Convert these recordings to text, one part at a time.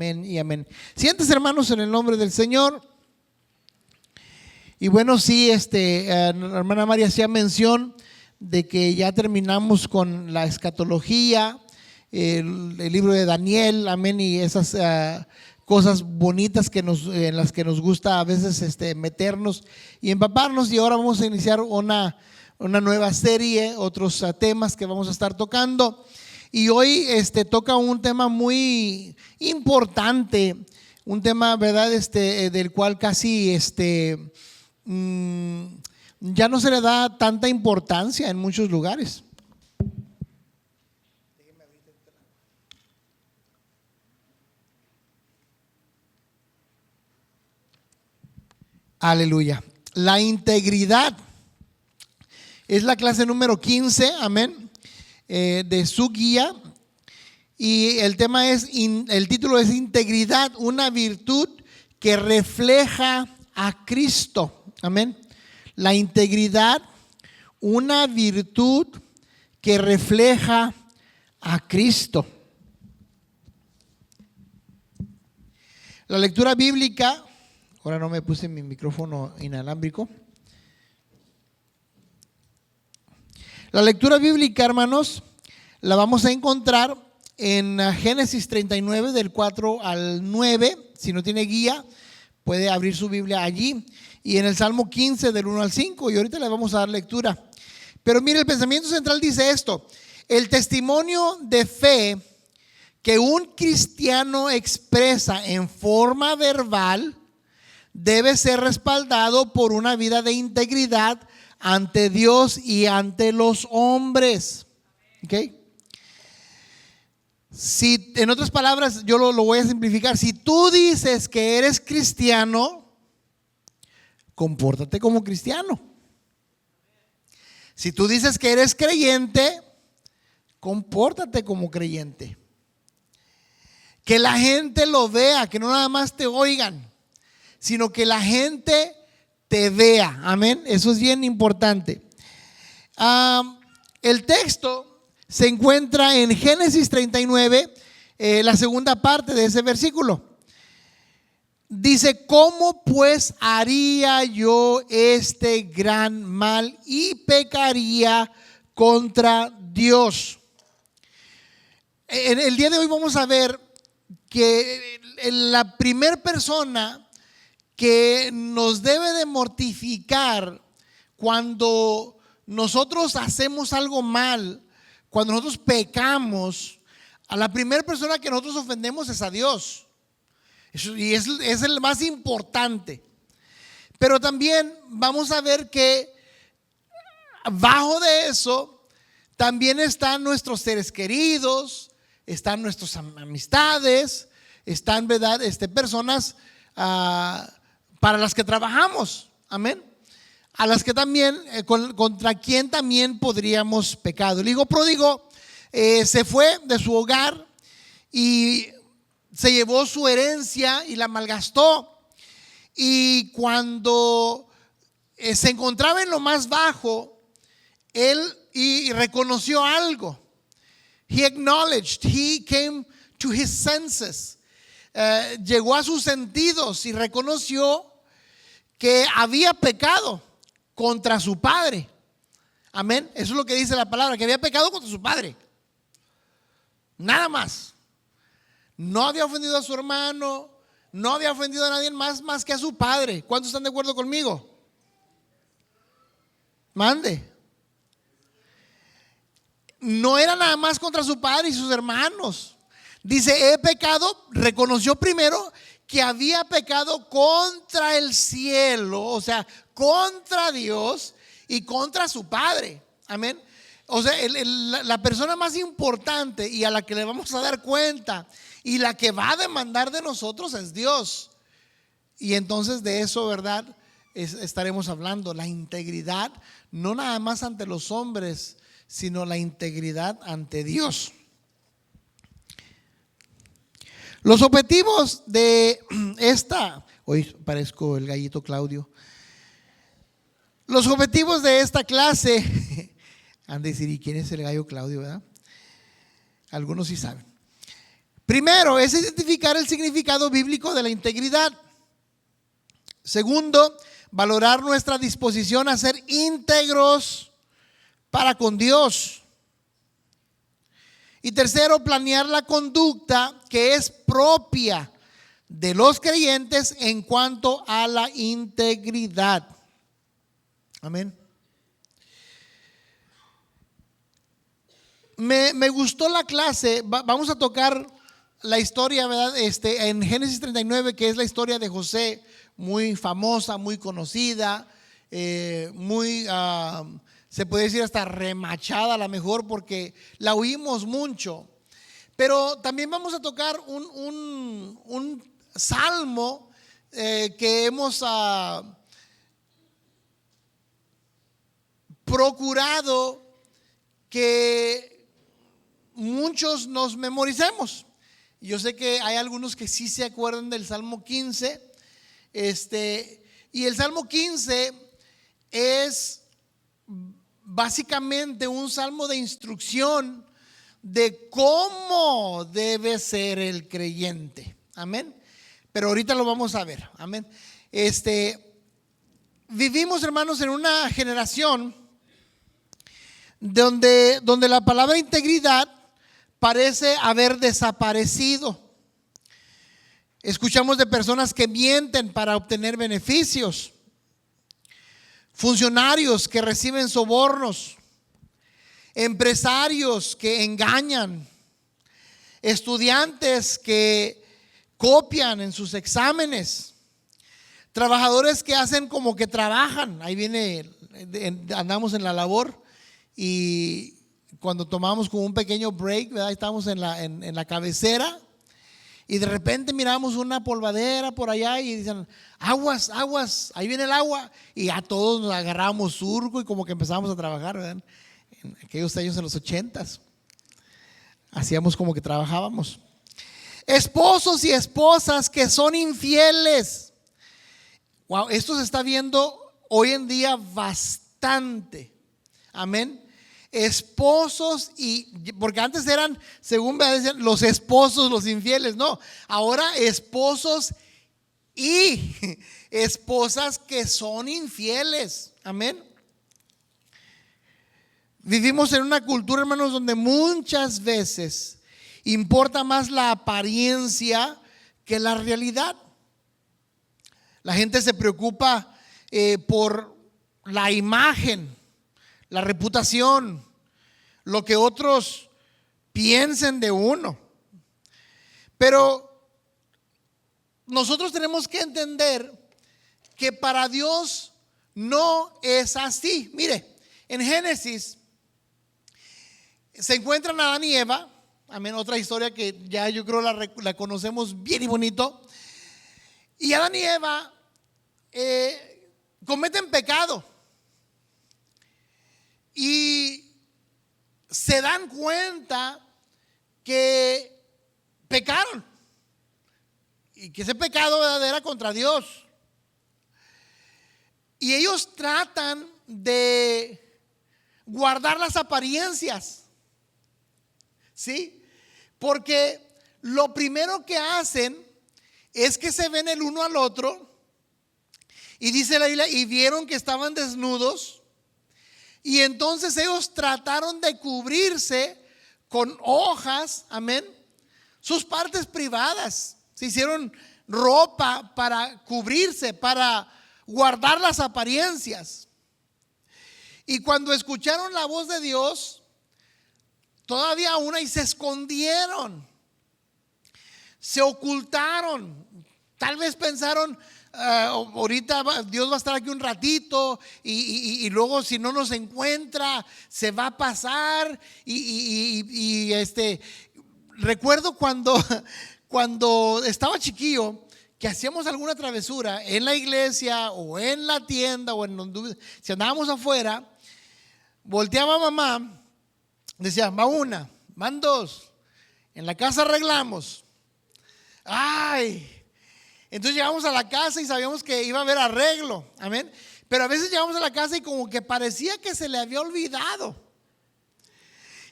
Amén y amén. Siéntense, hermanos, en el nombre del Señor. Y bueno, sí, la hermana María hacía mención de que ya terminamos con la escatología, el libro de Daniel, amén, y esas cosas bonitas en las que nos gusta a veces meternos y empaparnos. Y ahora vamos a iniciar una nueva serie, otros temas que vamos a estar tocando. Y hoy toca un tema muy importante, un tema, ¿verdad? Del cual casi ya no se le da tanta importancia en muchos lugares. Aleluya. La integridad es la clase número 15, amén, de su guía. Y el tema el título es integridad, una virtud que refleja a Cristo. Amén. La integridad, una virtud que refleja a Cristo. La lectura bíblica, ahora no me puse mi micrófono inalámbrico. La lectura bíblica, hermanos, la vamos a encontrar en Génesis 39 del 4 al 9. Si no tiene guía, puede abrir su Biblia allí. Y en el Salmo 15 del 1 al 5. Y ahorita le vamos a dar lectura. Pero mire, el pensamiento central dice esto: el testimonio de fe que un cristiano expresa en forma verbal debe ser respaldado por una vida de integridad ante Dios y ante los hombres. ¿Ok? Si, en otras palabras, yo lo voy a simplificar. Si tú dices que eres cristiano, compórtate como cristiano. Si tú dices que eres creyente, compórtate como creyente. Que la gente lo vea, que no nada más te oigan, sino que la gente te vea. Amén. Eso es bien importante. El texto se encuentra en Génesis 39, la segunda parte de ese versículo. Dice: ¿cómo pues haría yo este gran mal y pecaría contra Dios? En el día de hoy vamos a ver que la primera persona que nos debe de mortificar cuando nosotros hacemos algo mal, cuando nosotros pecamos, a la primera persona que nosotros ofendemos es a Dios. Y es el más importante. Pero también vamos a ver que bajo de eso también están nuestros seres queridos, están nuestras amistades, están, ¿verdad?, personas para las que trabajamos, amén, a las que también, contra quien también podríamos pecar. El hijo pródigo se fue de su hogar y se llevó su herencia y la malgastó. Y cuando se encontraba en lo más bajo, él y reconoció algo. He acknowledged, he came to his senses. Llegó a sus sentidos y reconoció que había pecado contra su padre. Amén. Eso es lo que dice la palabra, que había pecado contra su padre. Nada más. No había ofendido a su hermano, no había ofendido a nadie más que a su padre. ¿Cuántos están de acuerdo conmigo? Mande. No era nada más contra su padre y sus hermanos. Dice: he pecado, reconoció primero que había pecado contra el cielo, o sea, contra Dios y contra su padre. Amén. O sea, la persona más importante y a la que le vamos a dar cuenta y la que va a demandar de nosotros es Dios. Y entonces de eso, ¿verdad?, estaremos hablando. La integridad, no nada más ante los hombres, sino la integridad ante Dios. Los objetivos de hoy parezco el gallito Claudio. Los objetivos de esta clase, han de decir: ¿y quién es el gallo Claudio, verdad? Algunos sí saben. Primero, es identificar el significado bíblico de la integridad. Segundo, valorar nuestra disposición a ser íntegros para con Dios. Y tercero, planear la conducta que es propia de los creyentes en cuanto a la integridad. Amén. Me gustó la clase. Vamos a tocar la historia, ¿verdad? En Génesis 39, que es la historia de José, muy famosa, muy conocida, se puede decir hasta remachada a lo mejor porque la oímos mucho. Pero también vamos a tocar un salmo que hemos procurado que muchos nos memoricemos. Yo sé que hay algunos que sí se acuerdan del Salmo 15. Y el Salmo 15 es básicamente un salmo de instrucción de cómo debe ser el creyente. Amén. Pero ahorita lo vamos a ver. Amén. Vivimos, hermanos, en una generación donde la palabra integridad parece haber desaparecido. Escuchamos de personas que mienten para obtener beneficios, funcionarios que reciben sobornos, empresarios que engañan, estudiantes que copian en sus exámenes, trabajadores que hacen como que trabajan. Ahí viene, andamos en la labor y cuando tomamos como un pequeño break, ¿verdad? Estamos en la cabecera y de repente miramos una polvadera por allá y dicen: aguas, aguas, ahí viene el agua. Y a todos nos agarramos surco y como que empezamos a trabajar, ¿verdad? En aquellos años, en los 80s, hacíamos como que trabajábamos. Esposos y esposas que son infieles. Wow, esto se está viendo hoy en día bastante. Amén. Esposos porque antes eran, según me decían, los esposos, los infieles. No, ahora esposos y esposas que son infieles. Amén. Vivimos en una cultura, hermanos, donde muchas veces importa más la apariencia que la realidad. La gente se preocupa por la imagen, la reputación, lo que otros piensen de uno. Pero nosotros tenemos que entender que para Dios no es así. Mire, en Génesis se encuentran Adán y Eva. Amén, otra historia que ya yo creo la conocemos bien y bonito. Y Adán y Eva cometen pecado. Y se dan cuenta que pecaron y que ese pecado era contra Dios. Y ellos tratan de guardar las apariencias, ¿sí? Porque lo primero que hacen es que se ven el uno al otro. Y dice la Biblia, y vieron que estaban desnudos. Y entonces ellos trataron de cubrirse con hojas, amén, sus partes privadas. Se hicieron ropa para cubrirse, para guardar las apariencias. Y cuando escucharon la voz de Dios, todavía aún y se escondieron, se ocultaron. Tal vez pensaron: ahorita Dios va a estar aquí un ratito y luego si no nos encuentra se va a pasar. Recuerdo cuando estaba chiquillo, que hacíamos alguna travesura en la iglesia o en la tienda o en donde, si andábamos afuera, volteaba mamá, decía: va una, van dos, en la casa arreglamos. Ay, entonces llegamos a la casa y sabíamos que iba a haber arreglo. Amén. Pero a veces llegamos a la casa y como que parecía que se le había olvidado.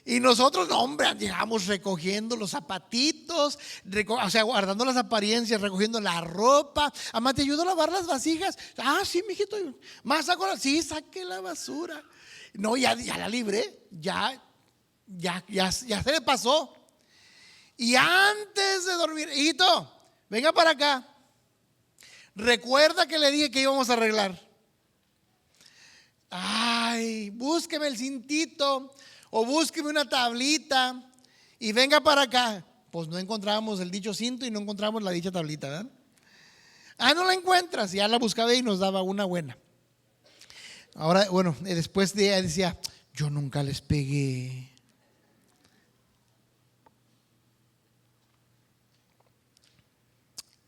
Y nosotros, no, hombre, llegamos recogiendo los zapatitos, o sea, guardando las apariencias, recogiendo la ropa. Mamá, ¿te ayudo a lavar las vasijas? Ah, sí, mijito. Más saco sí, saque la basura. No, ya la libré, ya se le pasó. Y antes de dormir, hijito, venga para acá. Recuerda que le dije que íbamos a arreglar. Ay, búsqueme el cintito o búsqueme una tablita y venga para acá. Pues no encontrábamos el dicho cinto y no encontramos la dicha tablita, ¿verdad? Ah, no la encuentras. Ya la buscaba y nos daba una buena. Ahora, bueno, después de ella decía, yo nunca les pegué.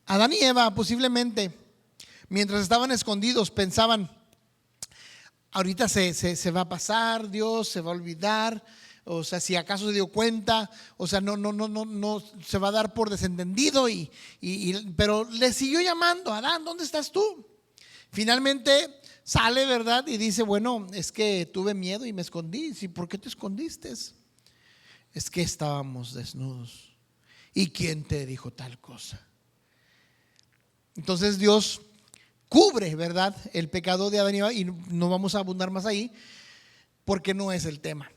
Adán y Eva posiblemente, mientras estaban escondidos, pensaban, ahorita se va a pasar, Dios se va a olvidar, o sea, si acaso se dio cuenta, o sea, no se va a dar por desentendido, pero le siguió llamando, Adán, ¿dónde estás tú? Finalmente sale, ¿verdad? Y dice, bueno, es que tuve miedo y me escondí. ¿Sí? ¿Por qué te escondiste? Es que estábamos desnudos. ¿Y quién te dijo tal cosa? Entonces Dios cubre, ¿verdad?, el pecado de Adán y Eva, y no vamos a abundar más ahí porque no es el tema.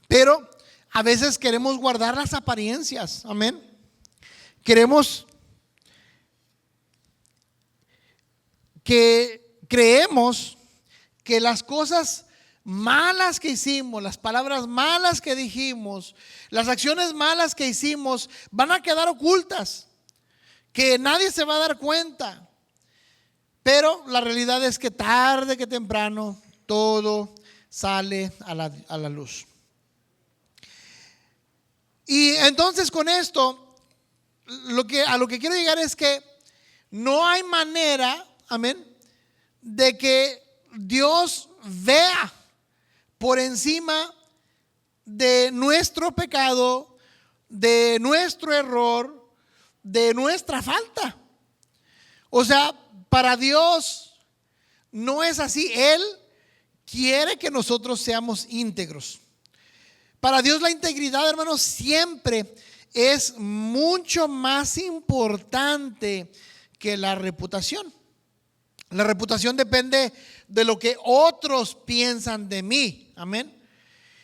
Pero a veces queremos guardar las apariencias, amén. Creemos que las cosas malas que hicimos, las palabras malas que dijimos, las acciones malas que hicimos van a quedar ocultas, que nadie se va a dar cuenta. Pero la realidad es que tarde que temprano todo sale a la luz. Y entonces con esto, a lo que quiero llegar es que no hay manera, amén, de que Dios vea por encima de nuestro pecado, de nuestro error, de nuestra falta. O sea, para Dios no es así. Él quiere que nosotros seamos íntegros. Para Dios la integridad, hermanos, siempre es mucho más importante que la reputación. La reputación depende de lo que otros piensan de mí. Amén.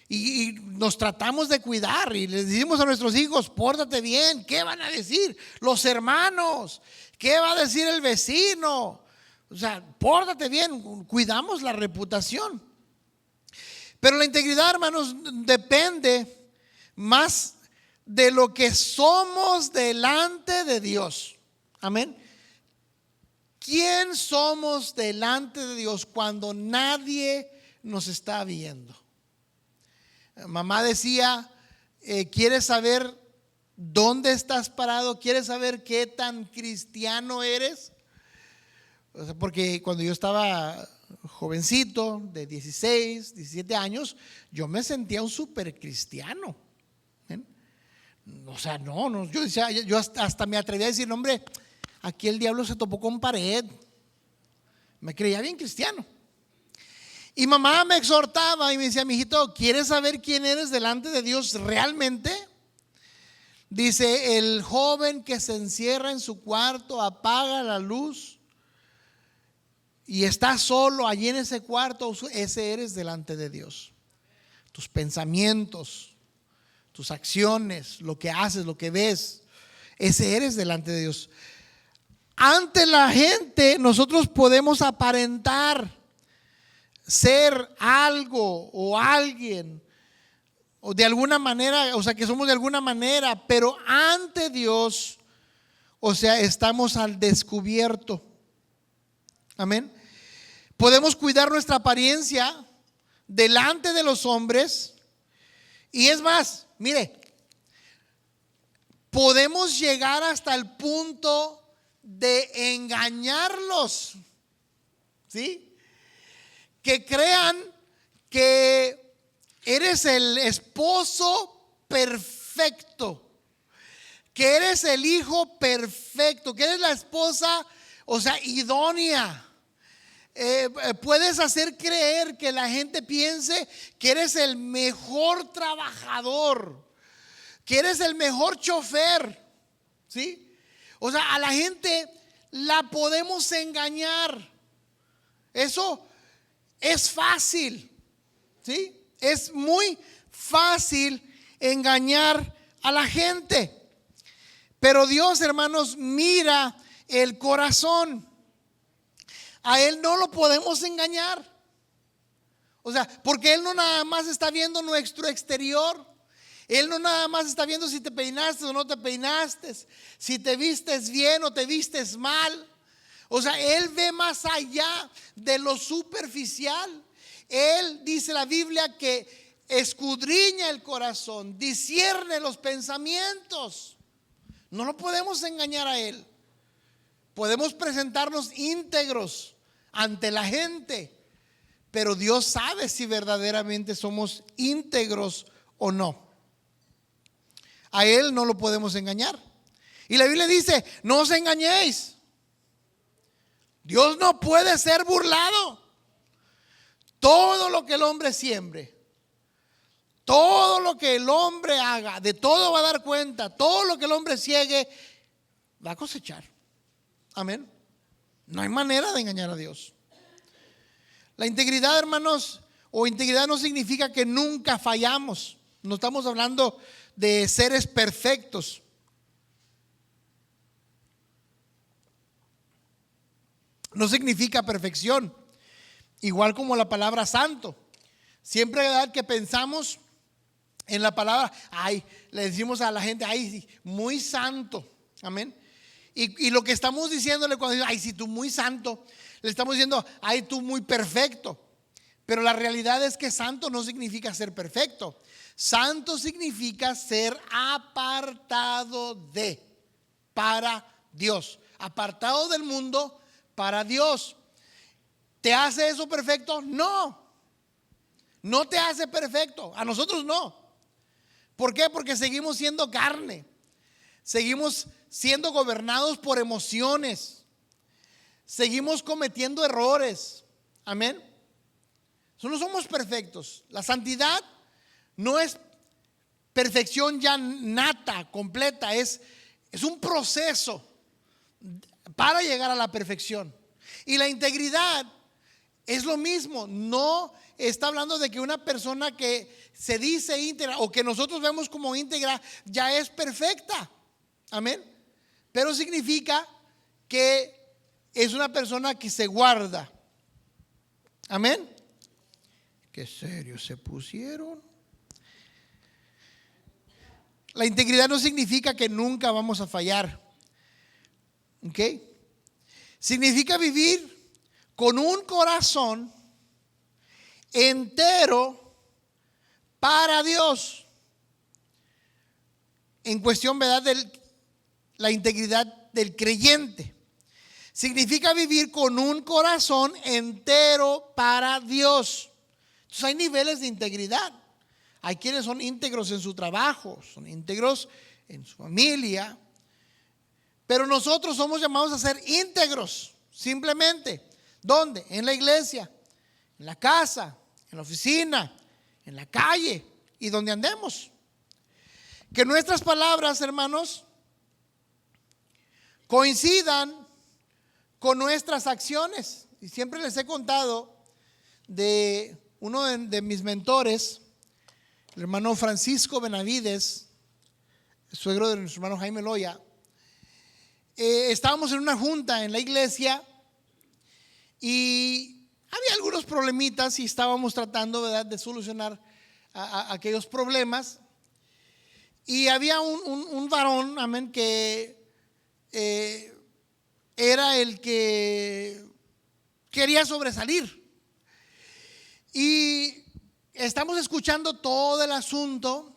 Y nos tratamos de cuidar y les decimos a nuestros hijos, pórtate bien. ¿Qué van a decir los hermanos? ¿Qué va a decir el vecino? O sea, pórtate bien. Cuidamos la reputación. Pero la integridad, hermanos, depende más de lo que somos delante de Dios. Amén. ¿Quién somos delante de Dios cuando nadie nos está viendo? Mamá decía, ¿quieres saber dónde estás parado? ¿Quieres saber qué tan cristiano eres? O sea, porque cuando yo estaba jovencito, de 16, 17 años, yo me sentía un súper cristiano. O sea, no, yo decía, yo hasta me atrevía a decir, no, hombre, aquí el diablo se topó con pared. Me creía bien cristiano. Y mamá me exhortaba y me decía, mijito, ¿quieres saber quién eres delante de Dios realmente? Dice, el joven que se encierra en su cuarto, apaga la luz y está solo allí en ese cuarto, ese eres delante de Dios. Tus pensamientos, tus acciones, lo que haces, lo que ves, ese eres delante de Dios. Ante la gente nosotros podemos aparentar ser algo o alguien, o de alguna manera, o sea, que somos de alguna manera, pero ante Dios, o sea, estamos al descubierto. Amén. Podemos cuidar nuestra apariencia delante de los hombres, y es más, mire, podemos llegar hasta el punto de engañarlos, ¿sí? Que crean que eres el esposo perfecto, que eres el hijo perfecto, que eres la esposa, o sea, idónea. puedes hacer creer que la gente piense que eres el mejor trabajador, que eres el mejor chofer, ¿sí? O sea, a la gente la podemos engañar. Eso es fácil, ¿sí? Es muy fácil engañar a la gente. Pero Dios, hermanos, mira el corazón. A Él no lo podemos engañar. O sea, porque Él no nada más está viendo nuestro exterior. Él no nada más está viendo si te peinaste o no te peinaste, si te vistes bien o te vistes mal. O sea, Él ve más allá de lo superficial. Él, dice la Biblia, que escudriña el corazón, discierne los pensamientos. No lo podemos engañar a Él. Podemos presentarnos íntegros ante la gente, pero Dios sabe si verdaderamente somos íntegros o no. A Él no lo podemos engañar. Y la Biblia dice: no os engañéis. Dios no puede ser burlado. Todo lo que el hombre siembre, todo lo que el hombre haga, de todo va a dar cuenta. Todo lo que el hombre ciegue, va a cosechar. Amén. No hay manera de engañar a Dios. La integridad, hermanos, o integridad no significa que nunca fallamos. No estamos hablando de seres perfectos. No significa perfección. Igual como la palabra santo. Siempre, ¿verdad?, que pensamos en la palabra, ay, le decimos a la gente, ay, muy santo. Amén. Y lo que estamos diciéndole cuando dice, ay, si tú muy santo, le estamos diciendo, ay, tú muy perfecto. Pero la realidad es que santo no significa ser perfecto. Santo significa ser apartado para Dios. Apartado del mundo para Dios. ¿Te hace eso perfecto? No. No te hace perfecto. A nosotros no. ¿Por qué? Porque seguimos siendo carne. Seguimos siendo gobernados por emociones. Seguimos cometiendo errores. Amén. No somos perfectos. La santidad no es perfección ya nata, completa. Es un proceso para llegar a la perfección. Y la integridad es lo mismo. No está hablando de que una persona que se dice íntegra o que nosotros vemos como íntegra ya es perfecta. Amén. Pero significa que es una persona que se guarda. Amén. Qué serios se pusieron. La integridad no significa que nunca vamos a fallar. ¿Ok? Significa vivir con un corazón entero para Dios. En cuestión, ¿verdad?, de la integridad del creyente. Significa vivir con un corazón entero para Dios. Entonces hay niveles de integridad. Hay quienes son íntegros en su trabajo, son íntegros en su familia. Pero nosotros somos llamados a ser íntegros, simplemente. ¿Dónde? En la iglesia, en la casa, en la oficina, en la calle y donde andemos. Que nuestras palabras, hermanos, coincidan con nuestras acciones. Y siempre les he contado de uno de mis mentores, el hermano Francisco Benavides, suegro de nuestro hermano Jaime Loya. Estábamos en una junta en la iglesia y había algunos problemitas y estábamos tratando, ¿verdad?, de solucionar aquellos problemas. Y había un varón, amén, que era el que quería sobresalir. Y estamos escuchando todo el asunto.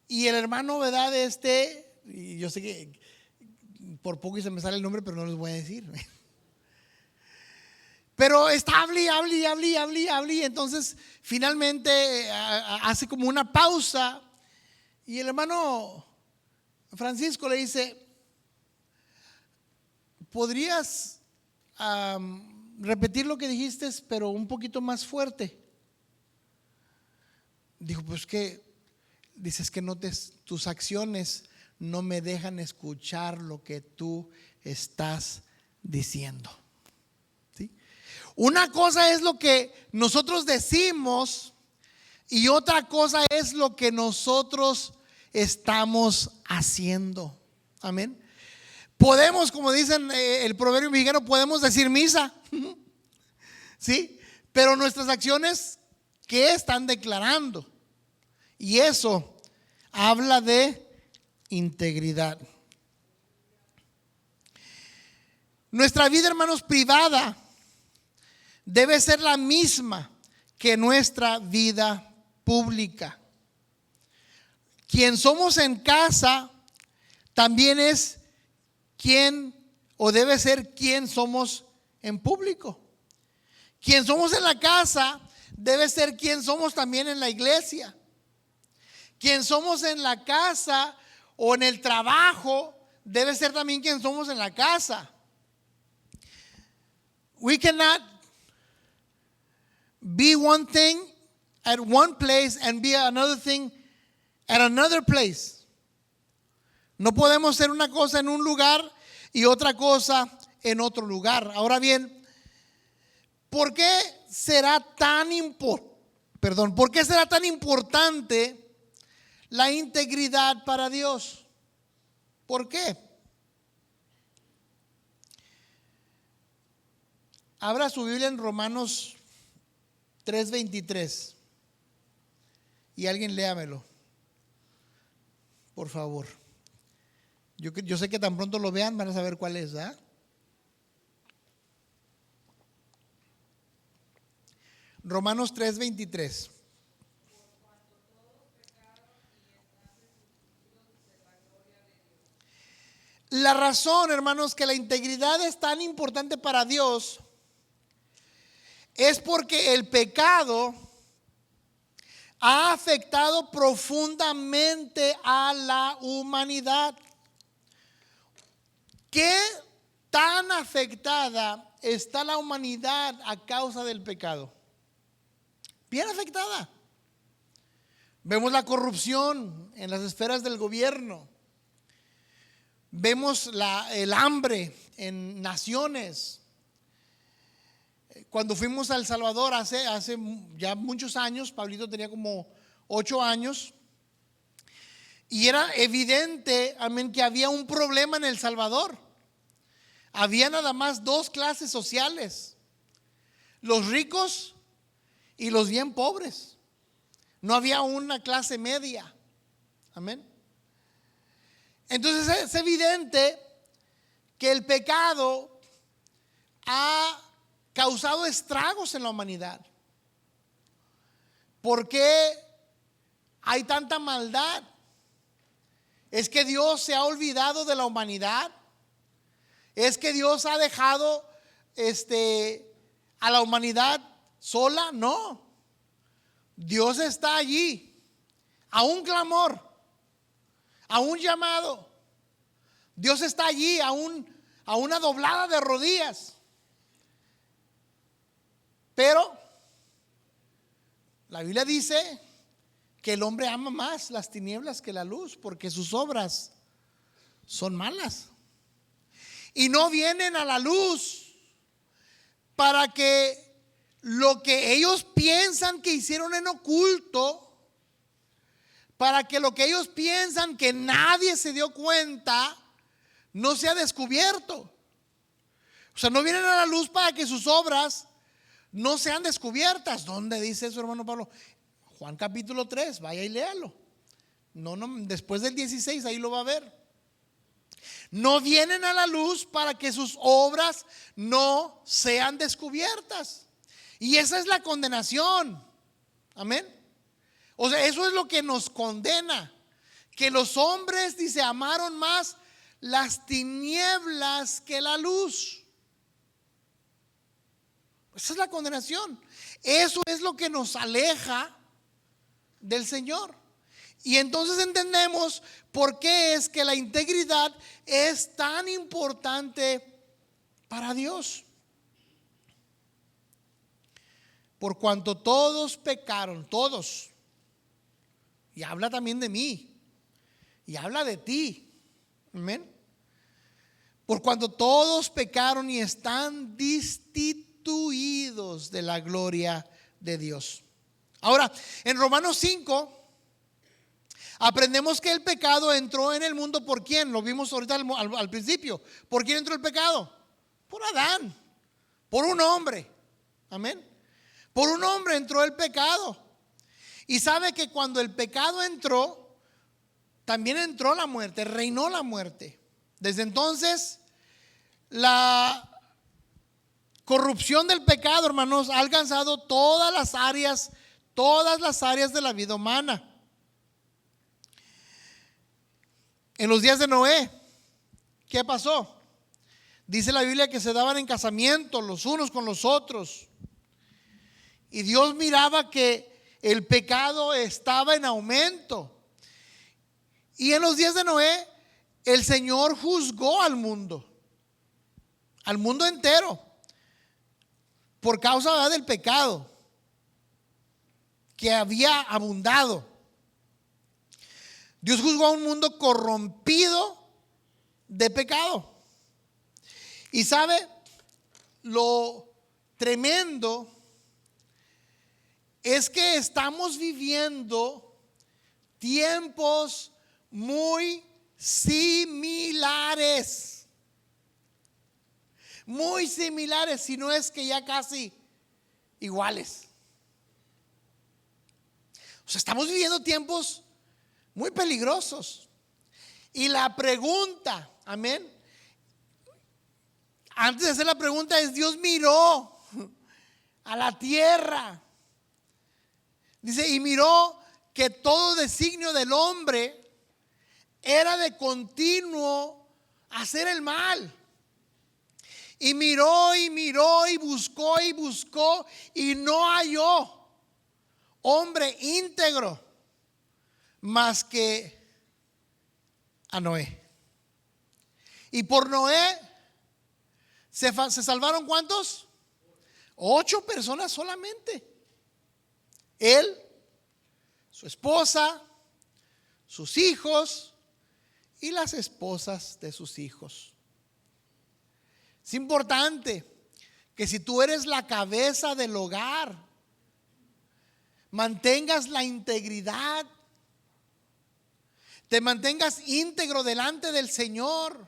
Y el hermano, ¿verdad?, y yo sé que por poco y se me sale el nombre, pero no les voy a decir. Pero está hable. Entonces finalmente hace como una pausa. Y el hermano Francisco le dice: ¿podrías repetir lo que dijiste, pero un poquito más fuerte. Dijo, pues que dices que tus acciones no me dejan escuchar lo que tú estás diciendo. ¿Sí? Una cosa es lo que nosotros decimos y otra cosa es lo que nosotros estamos haciendo. Amén. Podemos, como dicen el proverbio mexicano, podemos decir misa, ¿sí? Pero nuestras acciones, ¿qué están declarando? Y eso habla de integridad. Nuestra vida, hermanos, privada debe ser la misma que nuestra vida pública. Quien somos en casa también es quien o debe ser quien somos en público. Quien somos en la casa debe ser quien somos también en la iglesia. Quien somos en la casa o en el trabajo debe ser también quien somos en la casa. We cannot be one thing at one place and be another thing at another place. No podemos ser una cosa en un lugar y otra cosa en otro lugar. Ahora bien, ¿por qué será tan importante la integridad para Dios? ¿Por qué? Abra su Biblia en Romanos 3:23 y alguien léamelo, por favor. Yo sé que tan pronto lo vean van a saber cuál es, ¿ah? Romanos 3:23. La razón, hermanos, que la integridad es tan importante para Dios es porque el pecado ha afectado profundamente a la humanidad. ¿Qué tan afectada está la humanidad a causa del pecado? Bien afectada. Vemos la corrupción en las esferas del gobierno. Vemos el hambre en naciones. Cuando fuimos a El Salvador hace ya muchos años, Pablito tenía como 8 años, y era evidente, amén, que había un problema en El Salvador. Había nada más 2 clases sociales: los ricos y los bien pobres. No había una clase media. Amén. Entonces es evidente que el pecado ha causado estragos en la humanidad. ¿Por qué hay tanta maldad? ¿Es que Dios se ha olvidado de la humanidad? ¿Es que Dios ha dejado a la humanidad sola? No. Dios está allí, a un clamor, a un llamado. Dios está allí a una doblada de rodillas. Pero la Biblia dice que el hombre ama más las tinieblas que la luz, porque sus obras son malas. Y no vienen a la luz para que lo que ellos piensan que hicieron en oculto, para que lo que ellos piensan que nadie se dio cuenta, no sea descubierto. O sea, no vienen a la luz para que sus obras no sean descubiertas. ¿Dónde dice eso, hermano Pablo? Juan capítulo 3, vaya y léalo. No, después del 16 ahí lo va a ver. No vienen a la luz para que sus obras no sean descubiertas. Y esa es la condenación. Amén. O sea, eso es lo que nos condena. Que los hombres, dice, amaron más las tinieblas que la luz. Esa es la condenación. Eso es lo que nos aleja del Señor. Y entonces entendemos por qué es que la integridad es tan importante para Dios. por cuanto todos pecaron, todos, y habla también de mí, y habla de ti, amén. Por cuanto todos pecaron y están destituidos de la gloria de Dios. Ahora, en Romanos 5 aprendemos que el pecado entró en el mundo. ¿Por quién? Lo vimos ahorita al principio. ¿Por quién entró el pecado? Por Adán, por un hombre, amén. Por un hombre entró el pecado. Y sabe que cuando el pecado entró, también entró la muerte, reinó la muerte. Desde entonces, la corrupción del pecado, hermanos, ha alcanzado todas las áreas de la vida humana. En los días de Noé, ¿qué pasó? Dice la Biblia que se daban en casamiento los unos con los otros. Y Dios miraba que el pecado estaba en aumento. Y en los días de Noé, el Señor juzgó al mundo entero, por causa del pecado que había abundado. Dios juzgó a un mundo corrompido de pecado. Y sabe, lo tremendo es que estamos viviendo tiempos muy similares. Muy similares, si no es que ya casi iguales. O sea, estamos viviendo tiempos muy peligrosos. Y la pregunta, amén, antes de hacer la pregunta es: Dios miró a la tierra, dice, y miró que todo designio del hombre era de continuo hacer el mal. Y miró y miró y buscó y no halló hombre íntegro más que a Noé. Y por Noé se salvaron ¿cuántos? 8 personas solamente. Él, su esposa, sus hijos y las esposas de sus hijos. Es importante que si tú eres la cabeza del hogar, mantengas la integridad, te mantengas íntegro delante del Señor,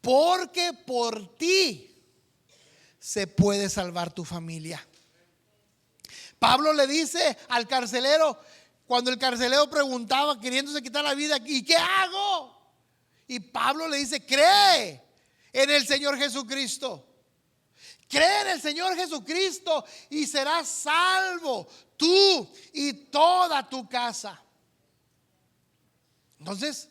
porque por ti se puede salvar tu familia. Pablo le dice al carcelero, cuando el carcelero preguntaba, queriéndose quitar la vida, ¿y qué hago? Y Pablo le dice: cree en el Señor Jesucristo. Cree en el Señor Jesucristo y serás salvo, tú y toda tu casa. Entonces,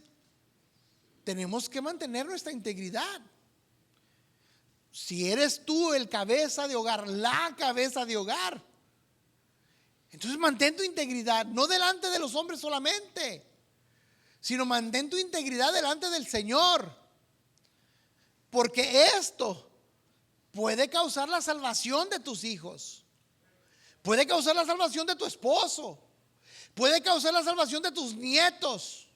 tenemos que mantener nuestra integridad. Si eres tú el cabeza de hogar, la cabeza de hogar, entonces mantén tu integridad, no delante de los hombres solamente, sino mantén tu integridad delante del Señor. Porque esto puede causar la salvación de tus hijos, puede causar la salvación de tu esposo, puede causar la salvación de tus nietos.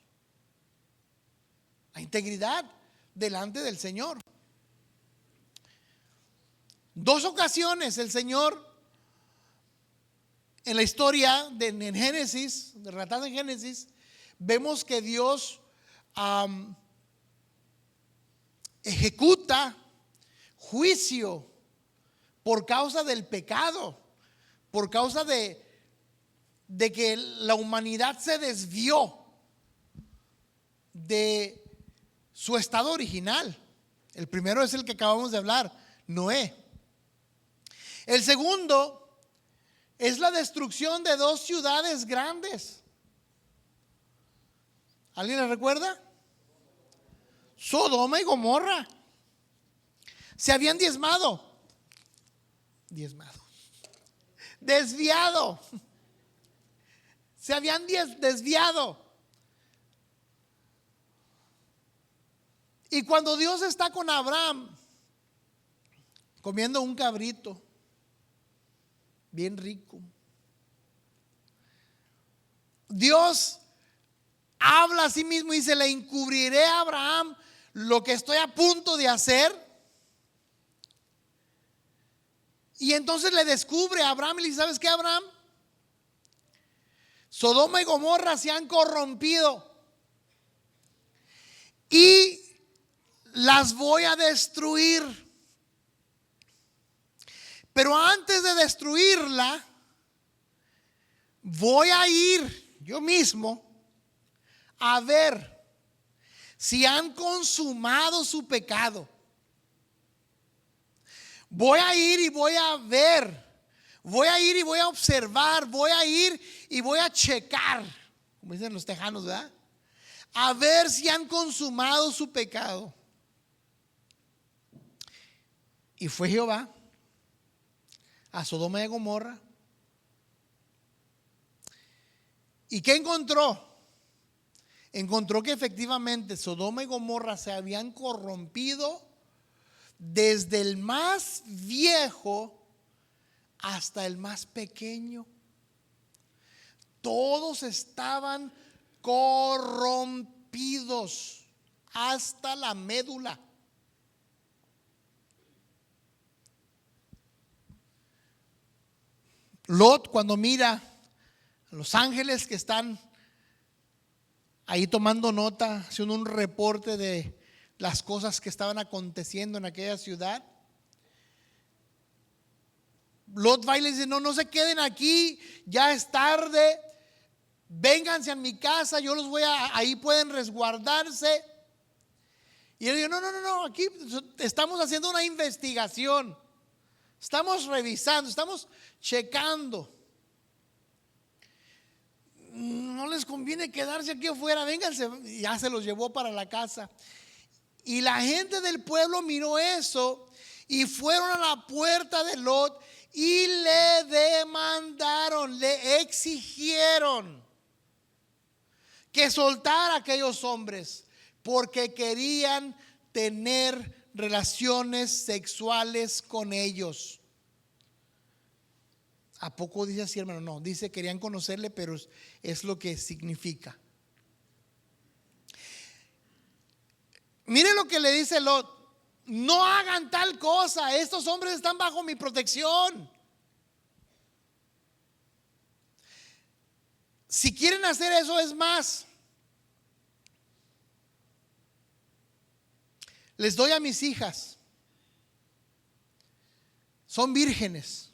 La integridad delante del Señor. 2 ocasiones el Señor, en la historia en Génesis, relatada en Génesis, vemos que Dios ejecuta juicio por causa del pecado, por causa de que la humanidad se desvió de su estado original. El primero es el que acabamos de hablar, Noé. El segundo es la destrucción de 2 ciudades grandes. ¿Alguien le recuerda? Sodoma y Gomorra. Se habían desviado. Se habían desviado. Y cuando Dios está con Abraham comiendo un cabrito, bien rico. Dios habla a sí mismo y dice: le encubriré a Abraham lo que estoy a punto de hacer. Y entonces le descubre a Abraham y le dice: ¿sabes qué, Abraham? Sodoma y Gomorra se han corrompido y las voy a destruir. Pero antes de destruirla, voy a ir yo mismo a ver si han consumado su pecado. Voy a ir y voy a ver. Voy a ir y voy a observar. Voy a ir y voy a checar, como dicen los tejanos, ¿verdad? A ver si han consumado su pecado. Y fue Jehová a Sodoma y Gomorra. ¿Y qué encontró? Encontró que efectivamente Sodoma y Gomorra se habían corrompido desde el más viejo hasta el más pequeño. Todos estaban corrompidos hasta la médula. Lot, cuando mira a los ángeles que están ahí tomando nota, haciendo un reporte de las cosas que estaban aconteciendo en aquella ciudad, Lot va y le dice: no se queden aquí, ya es tarde, vénganse a mi casa, yo los voy ahí pueden resguardarse. Y él dice: no, aquí estamos haciendo una investigación, estamos revisando, estamos checando. No les conviene quedarse aquí afuera, vénganse. Y ya se los llevó para la casa. Y la gente del pueblo miró eso y fueron a la puerta de Lot y le demandaron, le exigieron que soltara a aquellos hombres porque querían tener relaciones sexuales con ellos. ¿A poco dice así, hermano? No, dice querían conocerle, pero es lo que significa. Mire lo que le dice Lot: no hagan tal cosa, estos hombres están bajo mi protección. Si quieren hacer eso, es más, les doy a mis hijas, son vírgenes,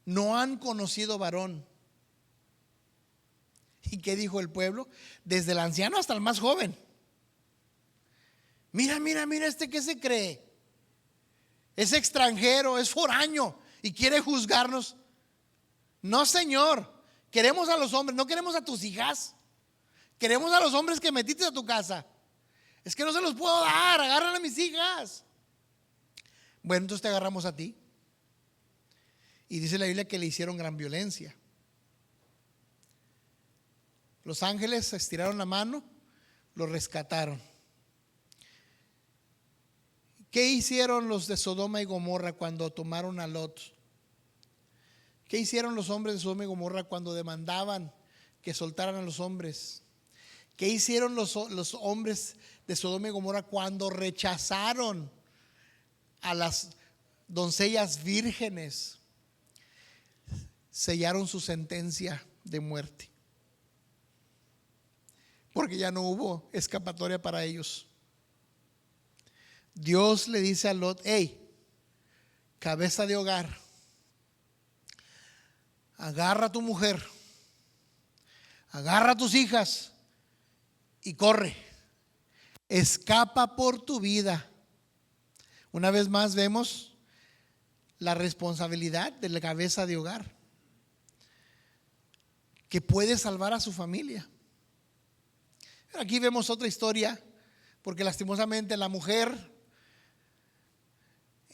no han conocido varón. ¿Y qué dijo el pueblo? Desde el anciano hasta el más joven. Mira, ¿qué se cree? Es extranjero, es foráneo y quiere juzgarnos. No, señor, queremos a los hombres, no queremos a tus hijas. Queremos a los hombres que metiste a tu casa. Es que no se los puedo dar, agarran a mis hijas. Bueno, entonces te agarramos a ti. Y dice la Biblia que le hicieron gran violencia. Los ángeles estiraron la mano, lo rescataron. ¿Qué hicieron los de Sodoma y Gomorra cuando tomaron a Lot? ¿Qué hicieron los hombres de Sodoma y Gomorra cuando demandaban que soltaran a los hombres? ¿Qué hicieron los hombres de Sodoma y Gomorra cuando rechazaron a las doncellas vírgenes? Sellaron su sentencia de muerte, porque ya no hubo escapatoria para ellos. Dios le dice a Lot: hey, cabeza de hogar, agarra a tu mujer, agarra a tus hijas y corre, escapa por tu vida. Una vez más vemos la responsabilidad de la cabeza de hogar, que puede salvar a su familia. Aquí vemos otra historia, porque lastimosamente la mujer,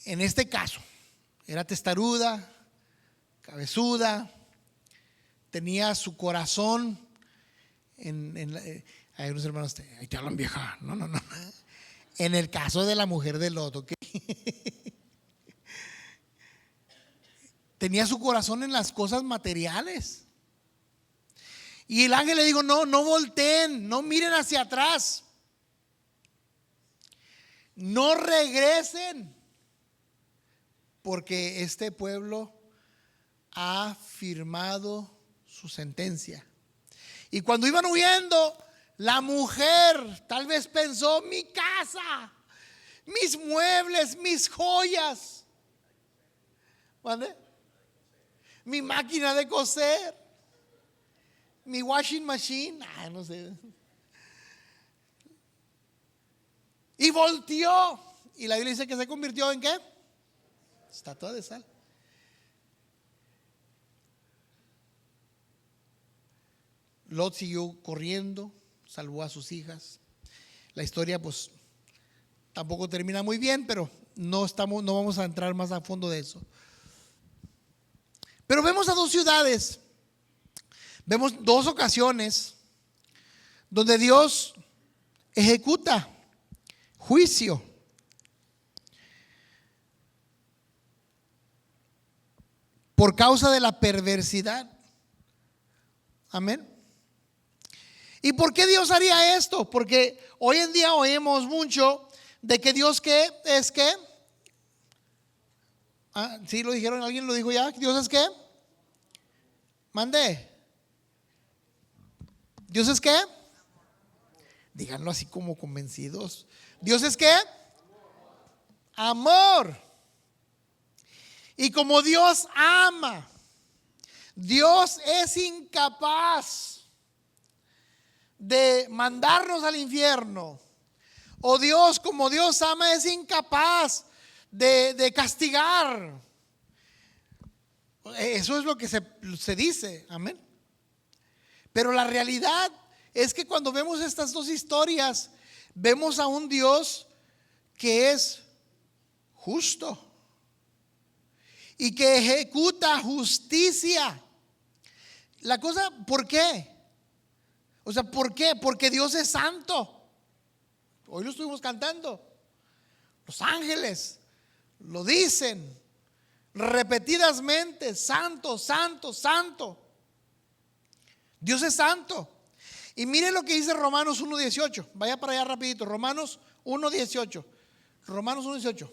en este caso, era testaruda, cabezuda, tenía su corazón hay unos hermanos, ahí te hablan vieja. No. En el caso de la mujer de Lot, ¿ok? tenía su corazón en las cosas materiales. Y el ángel le dijo: no volteen, no miren hacia atrás, no regresen, porque este pueblo ha firmado su sentencia. Y cuando iban huyendo, la mujer tal vez pensó: mi casa, mis muebles, mis joyas, ¿vale? Mi máquina de coser, mi washing machine, no sé. Y volteó. Y la Biblia dice que se convirtió en ¿qué? Estatua de sal. Lot siguió corriendo, salvó a sus hijas. La historia pues tampoco termina muy bien, pero no vamos a entrar más a fondo de eso. Pero vemos a dos ciudades, vemos dos ocasiones donde Dios ejecuta juicio. Por causa de la perversidad. Amén. ¿Y por qué Dios haría esto? Porque hoy en día oímos mucho de que Dios ¿qué es qué? ¿Sí lo dijeron? ¿Alguien lo dijo ya? ¿Dios es qué? Mande. ¿Dios es qué? Díganlo así como convencidos. ¿Dios es qué? Amor. Y como Dios ama, Dios es incapaz de mandarnos al infierno. O Dios, como Dios ama, es incapaz de castigar. Eso es lo que se dice, amén. Pero la realidad es que cuando vemos estas dos historias, vemos a un Dios que es justo y que ejecuta justicia. La cosa, ¿por qué? O sea, ¿por qué? Porque Dios es santo. Hoy lo estuvimos cantando. Los ángeles lo dicen repetidamente: santo, santo, santo. Dios es santo. Y miren lo que dice Romanos 1:18. Vaya para allá rapidito. Romanos 1:18. Romanos 1:18.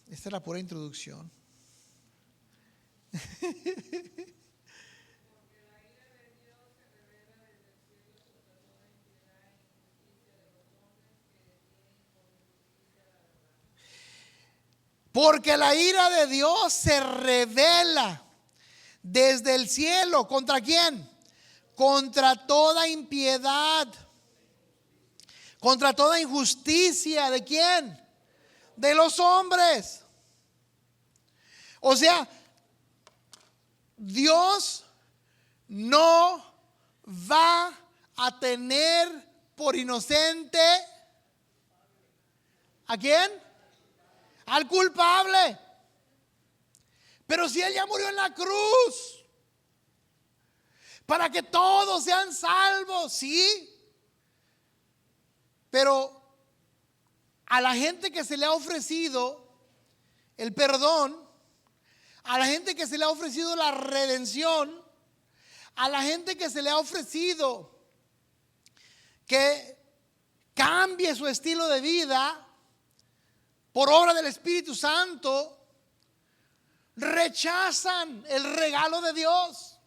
Esta es la pura introducción. Porque la ira de Dios se revela desde el cielo. ¿Contra quién? Contra toda impiedad, contra toda injusticia. ¿De quién? De los hombres. O sea, Dios no va a tener por inocente ¿a quién? Al culpable. Pero si Él ya murió en la cruz para que todos sean salvos, sí. Pero a la gente que se le ha ofrecido el perdón, a la gente que se le ha ofrecido la redención, a la gente que se le ha ofrecido que cambie su estilo de vida por obra del Espíritu Santo, rechazan el regalo de Dios.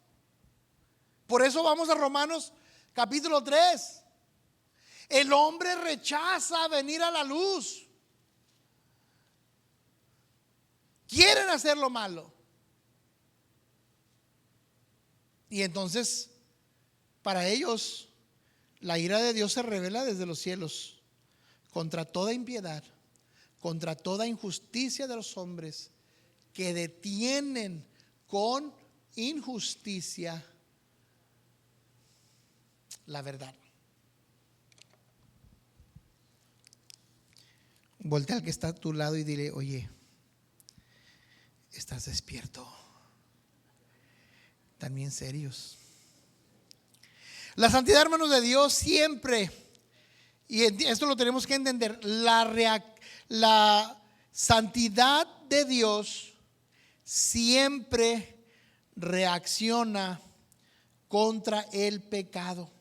Por eso vamos a Romanos capítulo 3. El hombre rechaza venir a la luz. Quieren hacer lo malo. Y entonces, para ellos, la ira de Dios se revela desde los cielos contra toda impiedad, contra toda injusticia de los hombres que detienen con injusticia la verdad. Voltea al que está a tu lado y dile: oye, ¿estás despierto? ¿Están bien serios? La santidad, hermanos, de Dios siempre, y esto lo tenemos que entender, la santidad de Dios siempre reacciona contra el pecado.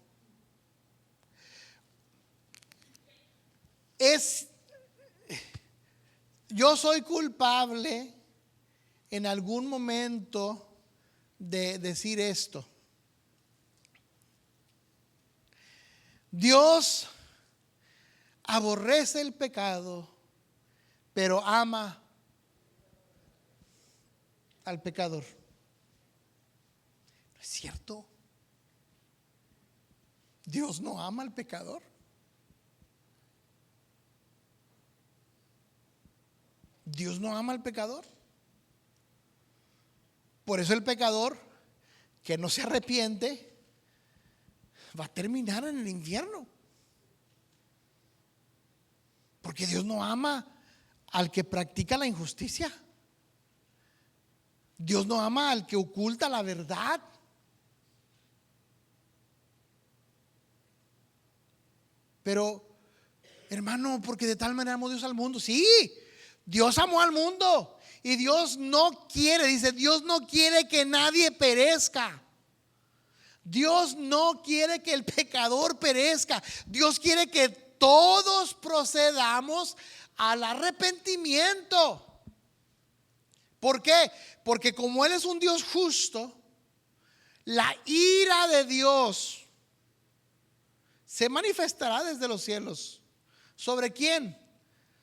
Yo soy culpable en algún momento de decir esto. Dios aborrece el pecado, pero ama al pecador. ¿No es cierto? Dios no ama al pecador. Dios no ama al pecador. Por eso el pecador que no se arrepiente va a terminar en el infierno. Porque Dios no ama al que practica la injusticia. Dios no ama al que oculta la verdad. Pero, hermano, porque de tal manera amó Dios al mundo. Sí, Dios amó al mundo. Y Dios no quiere, dice, Dios no quiere que nadie perezca. Dios no quiere que el pecador perezca. Dios quiere que todos procedamos al arrepentimiento. ¿Por qué? Porque como Él es un Dios justo, la ira de Dios se manifestará desde los cielos. ¿Sobre quién?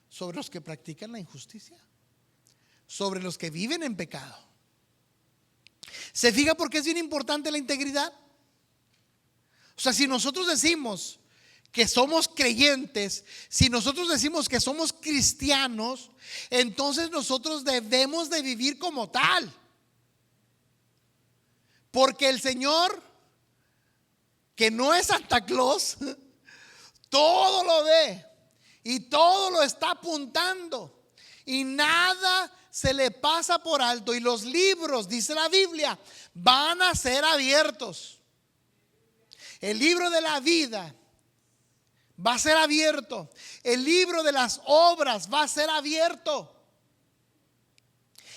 Sobre los que practican la injusticia, sobre los que viven en pecado. ¿Se fija por qué es bien importante la integridad? O sea, si nosotros decimos que somos creyentes, si nosotros decimos que somos cristianos, entonces nosotros debemos de vivir como tal. Porque el Señor, que no es Santa Claus, todo lo ve y todo lo está apuntando y nada se le pasa por alto. Y los libros, dice la Biblia, van a ser abiertos. El libro de la vida va a ser abierto. El libro de las obras va a ser abierto.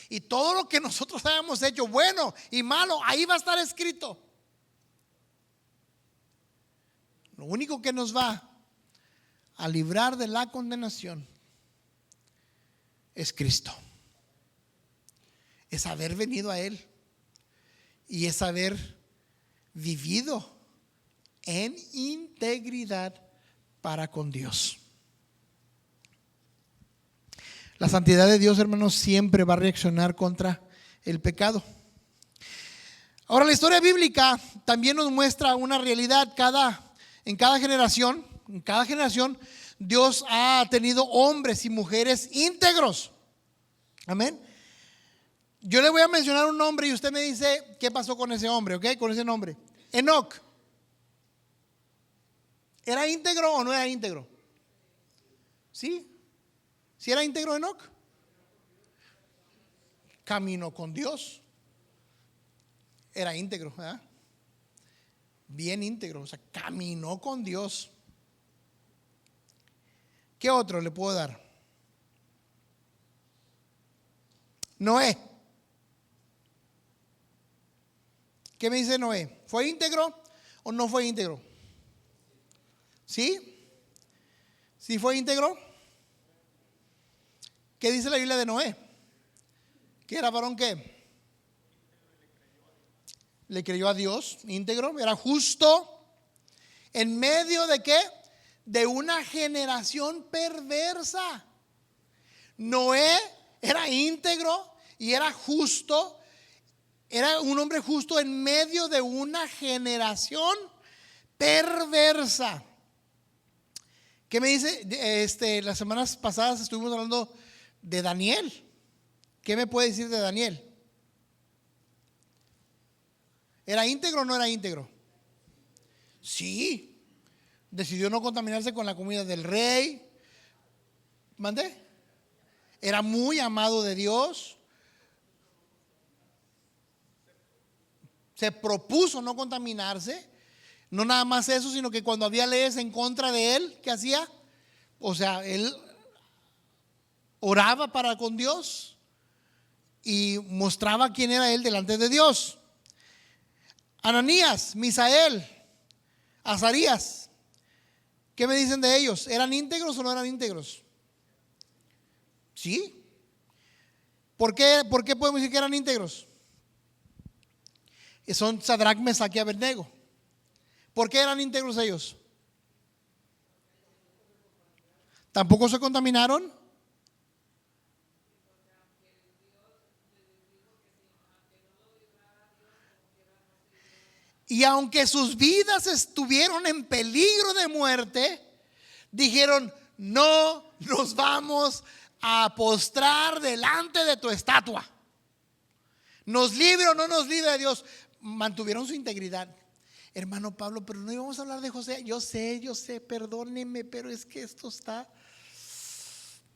Y todo lo que nosotros hayamos hecho, bueno y malo, ahí va a estar escrito. Lo único que nos va a librar de la condenación es Cristo. Es haber venido a Él y es haber vivido en integridad para con Dios. La santidad de Dios, hermanos, siempre va a reaccionar contra el pecado. Ahora, la historia bíblica también nos muestra una realidad. En cada generación, Dios ha tenido hombres y mujeres íntegros. Amén. Yo le voy a mencionar un nombre y usted me dice qué pasó con ese hombre, ¿ok? Con ese nombre. Enoc. ¿Era íntegro o no era íntegro? ¿Sí? ¿Sí era íntegro Enoc? Caminó con Dios. Era íntegro, ¿verdad? Bien íntegro, o sea, caminó con Dios. ¿Qué otro le puedo dar? Noé. ¿Qué me dice Noé? ¿Fue íntegro o no fue íntegro? ¿Sí? ¿Sí fue íntegro? ¿Qué dice la Biblia de Noé? ¿Que era varón qué? Le creyó a Dios, íntegro, era justo. ¿En medio de qué? De una generación perversa. Noé era íntegro y era justo. Era un hombre justo en medio de una generación perversa. ¿Qué me dice? Las semanas pasadas estuvimos hablando de Daniel. ¿Qué me puede decir de Daniel? ¿Era íntegro o no era íntegro? Sí. Decidió no contaminarse con la comida del rey. ¿Mandé? Era muy amado de Dios. Se propuso no contaminarse. No nada más eso, sino que cuando había leyes en contra de él, ¿qué hacía? O sea, él oraba para con Dios y mostraba quién era él delante de Dios. Ananías, Misael, Azarías, ¿qué me dicen de ellos? ¿Eran íntegros o no eran íntegros? Sí. ¿Por qué podemos decir que eran íntegros? Son Sadrach, Mesach y Abednego. ¿Por qué eran íntegros ellos? ¿Tampoco se contaminaron? Y aunque sus vidas estuvieron en peligro de muerte, dijeron: no nos vamos a postrar delante de tu estatua. Nos libre o no nos libre Dios. Mantuvieron su integridad. Hermano Pablo, pero no íbamos a hablar de José. Yo sé, perdónenme, pero es que esto está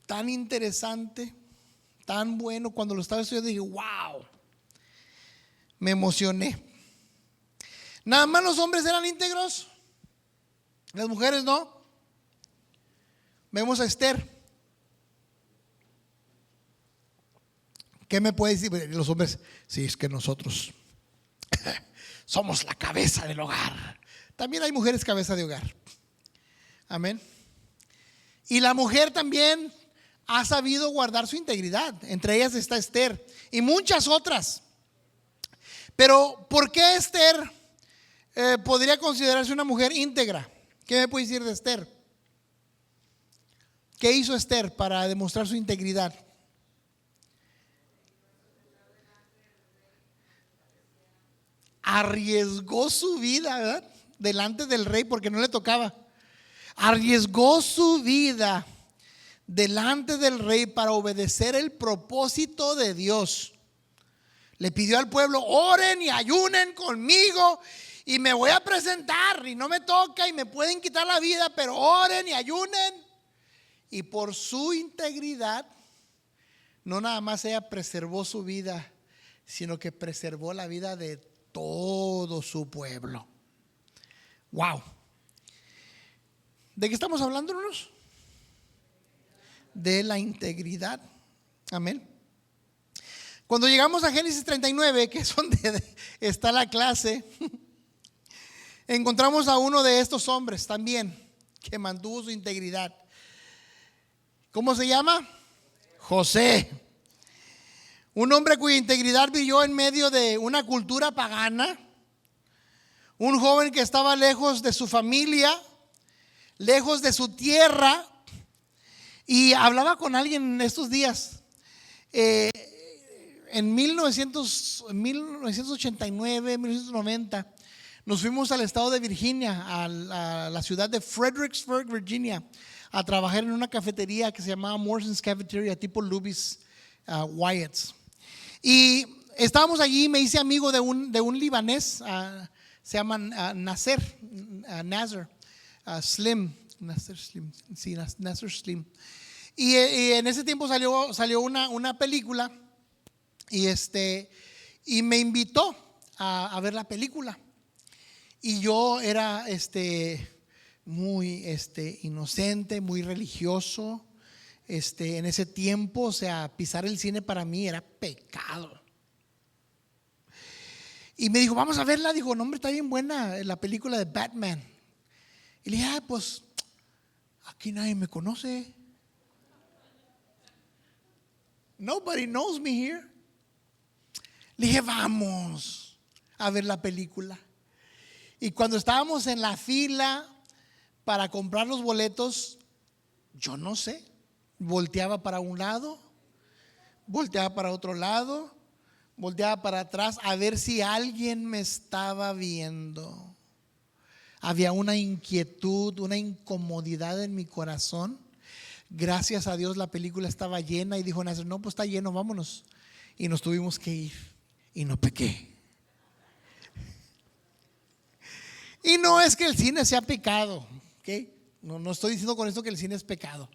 tan interesante, tan bueno. Cuando lo estaba estudiando dije: wow, me emocioné. Nada más los hombres eran íntegros, las mujeres no. Vemos a Esther. ¿Qué me puede decir? Los hombres: sí, es que nosotros somos la cabeza del hogar. También hay mujeres cabeza de hogar. Amén. Y la mujer también ha sabido guardar su integridad. Entre ellas está Esther y muchas otras. Pero ¿por qué Esther podría considerarse una mujer íntegra? ¿Qué me puede decir de Esther? ¿Qué hizo Esther para demostrar su integridad? Arriesgó su vida, ¿verdad?, delante del rey porque no le tocaba. Arriesgó su vida delante del rey para obedecer el propósito de Dios. Le pidió al pueblo: oren y ayunen conmigo y me voy a presentar, y no me toca y me pueden quitar la vida, pero oren y ayunen. Y por su integridad, no nada más ella preservó su vida, sino que preservó la vida de todo su pueblo. Wow. ¿De qué estamos hablándonos? De la integridad. Amén. Cuando llegamos a Génesis 39, que es donde está la clase, encontramos a uno de estos hombres también que mantuvo su integridad. ¿Cómo se llama? José. Un hombre cuya integridad brilló en medio de una cultura pagana. Un joven que estaba lejos de su familia, lejos de su tierra. Y hablaba con alguien en estos días. En 1989, 1990, nos fuimos al estado de Virginia, a la ciudad de Fredericksburg, Virginia, a trabajar en una cafetería que se llamaba Morrison's Cafeteria, tipo Luby's, Wyatt's. Y estábamos allí y me hice amigo de un libanés, se llama Nasser Slim. Nasser Slim, sí, Nasser Slim. Y en ese tiempo salió una película y me invitó a ver la película. Y yo era muy inocente, muy religioso. En ese tiempo, o sea, pisar el cine para mí era pecado. Y me dijo: vamos a verla. Dijo: no, hombre, está bien buena la película de Batman. Y le dije: pues aquí nadie me conoce. Nobody knows me here. Le dije: vamos a ver la película. Y cuando estábamos en la fila para comprar los boletos, yo no sé, volteaba para un lado, volteaba para otro lado, volteaba para atrás a ver si alguien me estaba viendo. Había una inquietud, una incomodidad en mi corazón. Gracias a Dios la película estaba llena y dijo Nasser: no, pues está lleno, vámonos. Y nos tuvimos que ir y no pequé. Y no es que el cine sea pecado, ¿okay? No estoy diciendo con esto que el cine es pecado.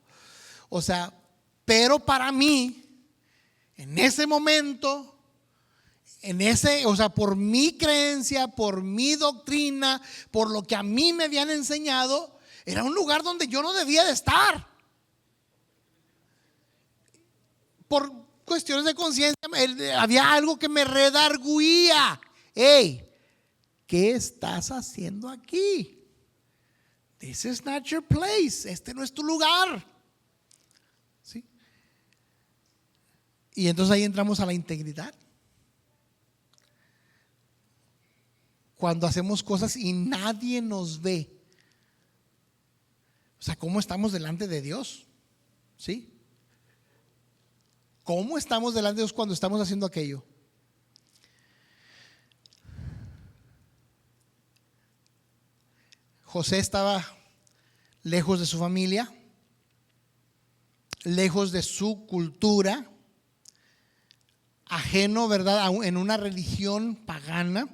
O sea, pero para mí, en ese momento, o sea, por mi creencia, por mi doctrina, por lo que a mí me habían enseñado, era un lugar donde yo no debía de estar. Por cuestiones de conciencia, había algo que me redarguía. Hey, ¿qué estás haciendo aquí? This is not your place. Este no es tu lugar. ¿Sí? Y entonces ahí entramos a la integridad. Cuando hacemos cosas y nadie nos ve. O sea, ¿cómo estamos delante de Dios? ¿Sí? ¿Cómo estamos delante de Dios cuando estamos haciendo aquello? José estaba lejos de su familia, lejos de su cultura, ajeno, ¿verdad?, en una religión pagana.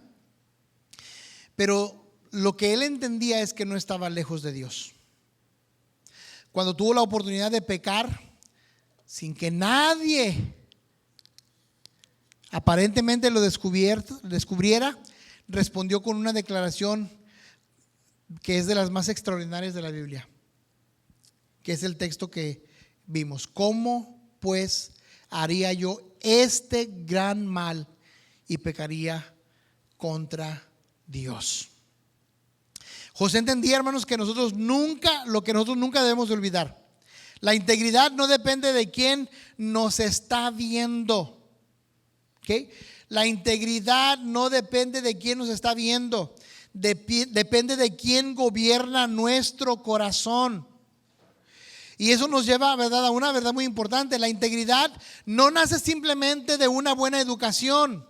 Pero lo que él entendía es que no estaba lejos de Dios. Cuando tuvo la oportunidad de pecar, sin que nadie aparentemente lo descubriera, respondió con una declaración que es de las más extraordinarias de la Biblia, que es el texto que vimos. ¿Cómo pues haría yo este gran mal y pecaría contra Dios? José entendía, hermanos, que lo que nosotros nunca debemos de olvidar. La integridad no depende de quién nos está viendo. ¿Okay? La integridad no depende de quién nos está viendo. Depende de quién gobierna nuestro corazón. Y eso nos lleva, ¿verdad?, a una verdad muy importante. La integridad no nace simplemente de una buena educación.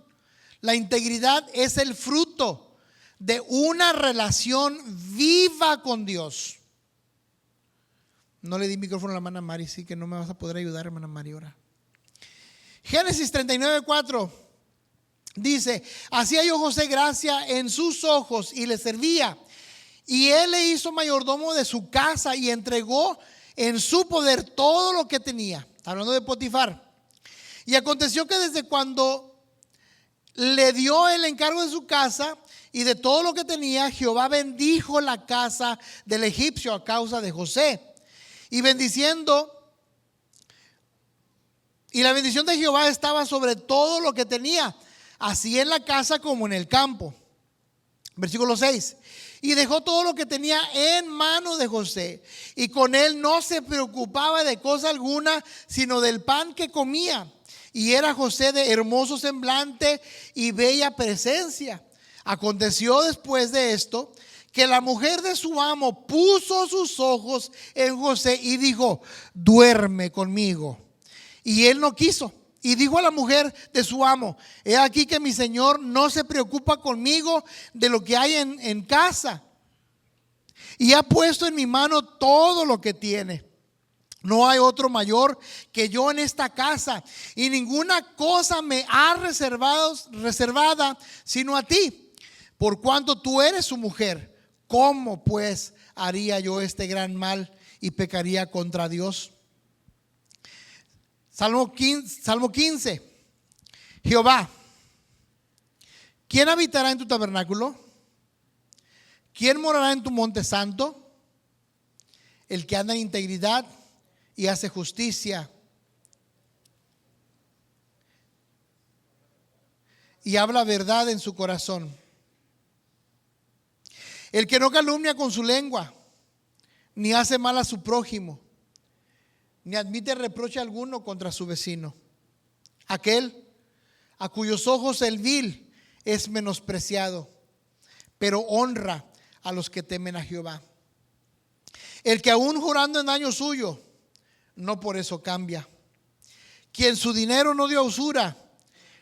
La integridad es el fruto de una relación viva con Dios. No le di micrófono a la hermana Mari, sí que no me vas a poder ayudar, hermana Mari, ahora. Génesis 39:4 dice: así halló José gracia en sus ojos y le servía, y él le hizo mayordomo de su casa y entregó en su poder todo lo que tenía. Hablando de Potifar. Y aconteció que desde cuando le dio el encargo de su casa y de todo lo que tenía, Jehová bendijo la casa del egipcio a causa de José. Y la bendición de Jehová estaba sobre todo lo que tenía, así en la casa como en el campo. Versículo 6. Y dejó todo lo que tenía en mano de José, y con él no se preocupaba de cosa alguna, sino del pan que comía. Y era José de hermoso semblante y bella presencia. Aconteció después de esto que la mujer de su amo puso sus ojos en José y dijo: duerme conmigo. Y él no quiso. Y dijo a la mujer de su amo: he aquí que mi señor no se preocupa conmigo de lo que hay en casa, y ha puesto en mi mano todo lo que tiene. No hay otro mayor que yo en esta casa, y ninguna cosa me ha reservada sino a ti, por cuanto tú eres su mujer. ¿Cómo pues haría yo este gran mal y pecaría contra Dios? Salmo 15. Jehová, ¿quién habitará en tu tabernáculo? ¿Quién morará en tu monte santo? El que anda en integridad y hace justicia y habla verdad en su corazón. El que no calumnia con su lengua, ni hace mal a su prójimo, ni admite reproche alguno contra su vecino. Aquel a cuyos ojos el vil es menospreciado, pero honra a los que temen a Jehová. El que aún jurando en daño suyo, no por eso cambia. Quien su dinero no dio a usura,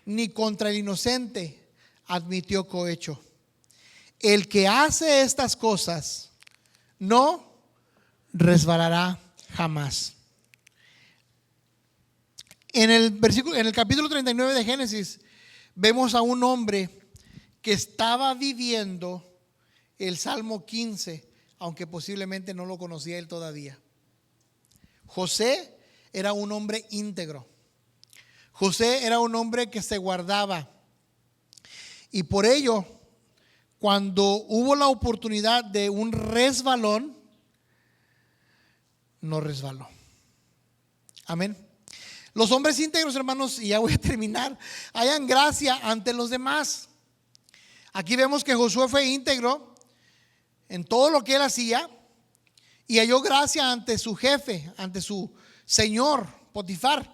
ni contra el inocente admitió cohecho. El que hace estas cosas no resbalará jamás. En el capítulo 39 de Génesis vemos a un hombre que estaba viviendo el Salmo 15, aunque posiblemente no lo conocía él todavía. José era un hombre íntegro. José era un hombre que se guardaba. Y por ello, cuando hubo la oportunidad de un resbalón, no resbaló. Amén. Los hombres íntegros, hermanos, y ya voy a terminar, hallan gracia ante los demás. Aquí vemos que Josué fue íntegro en todo lo que él hacía y halló gracia ante su jefe, ante su señor Potifar.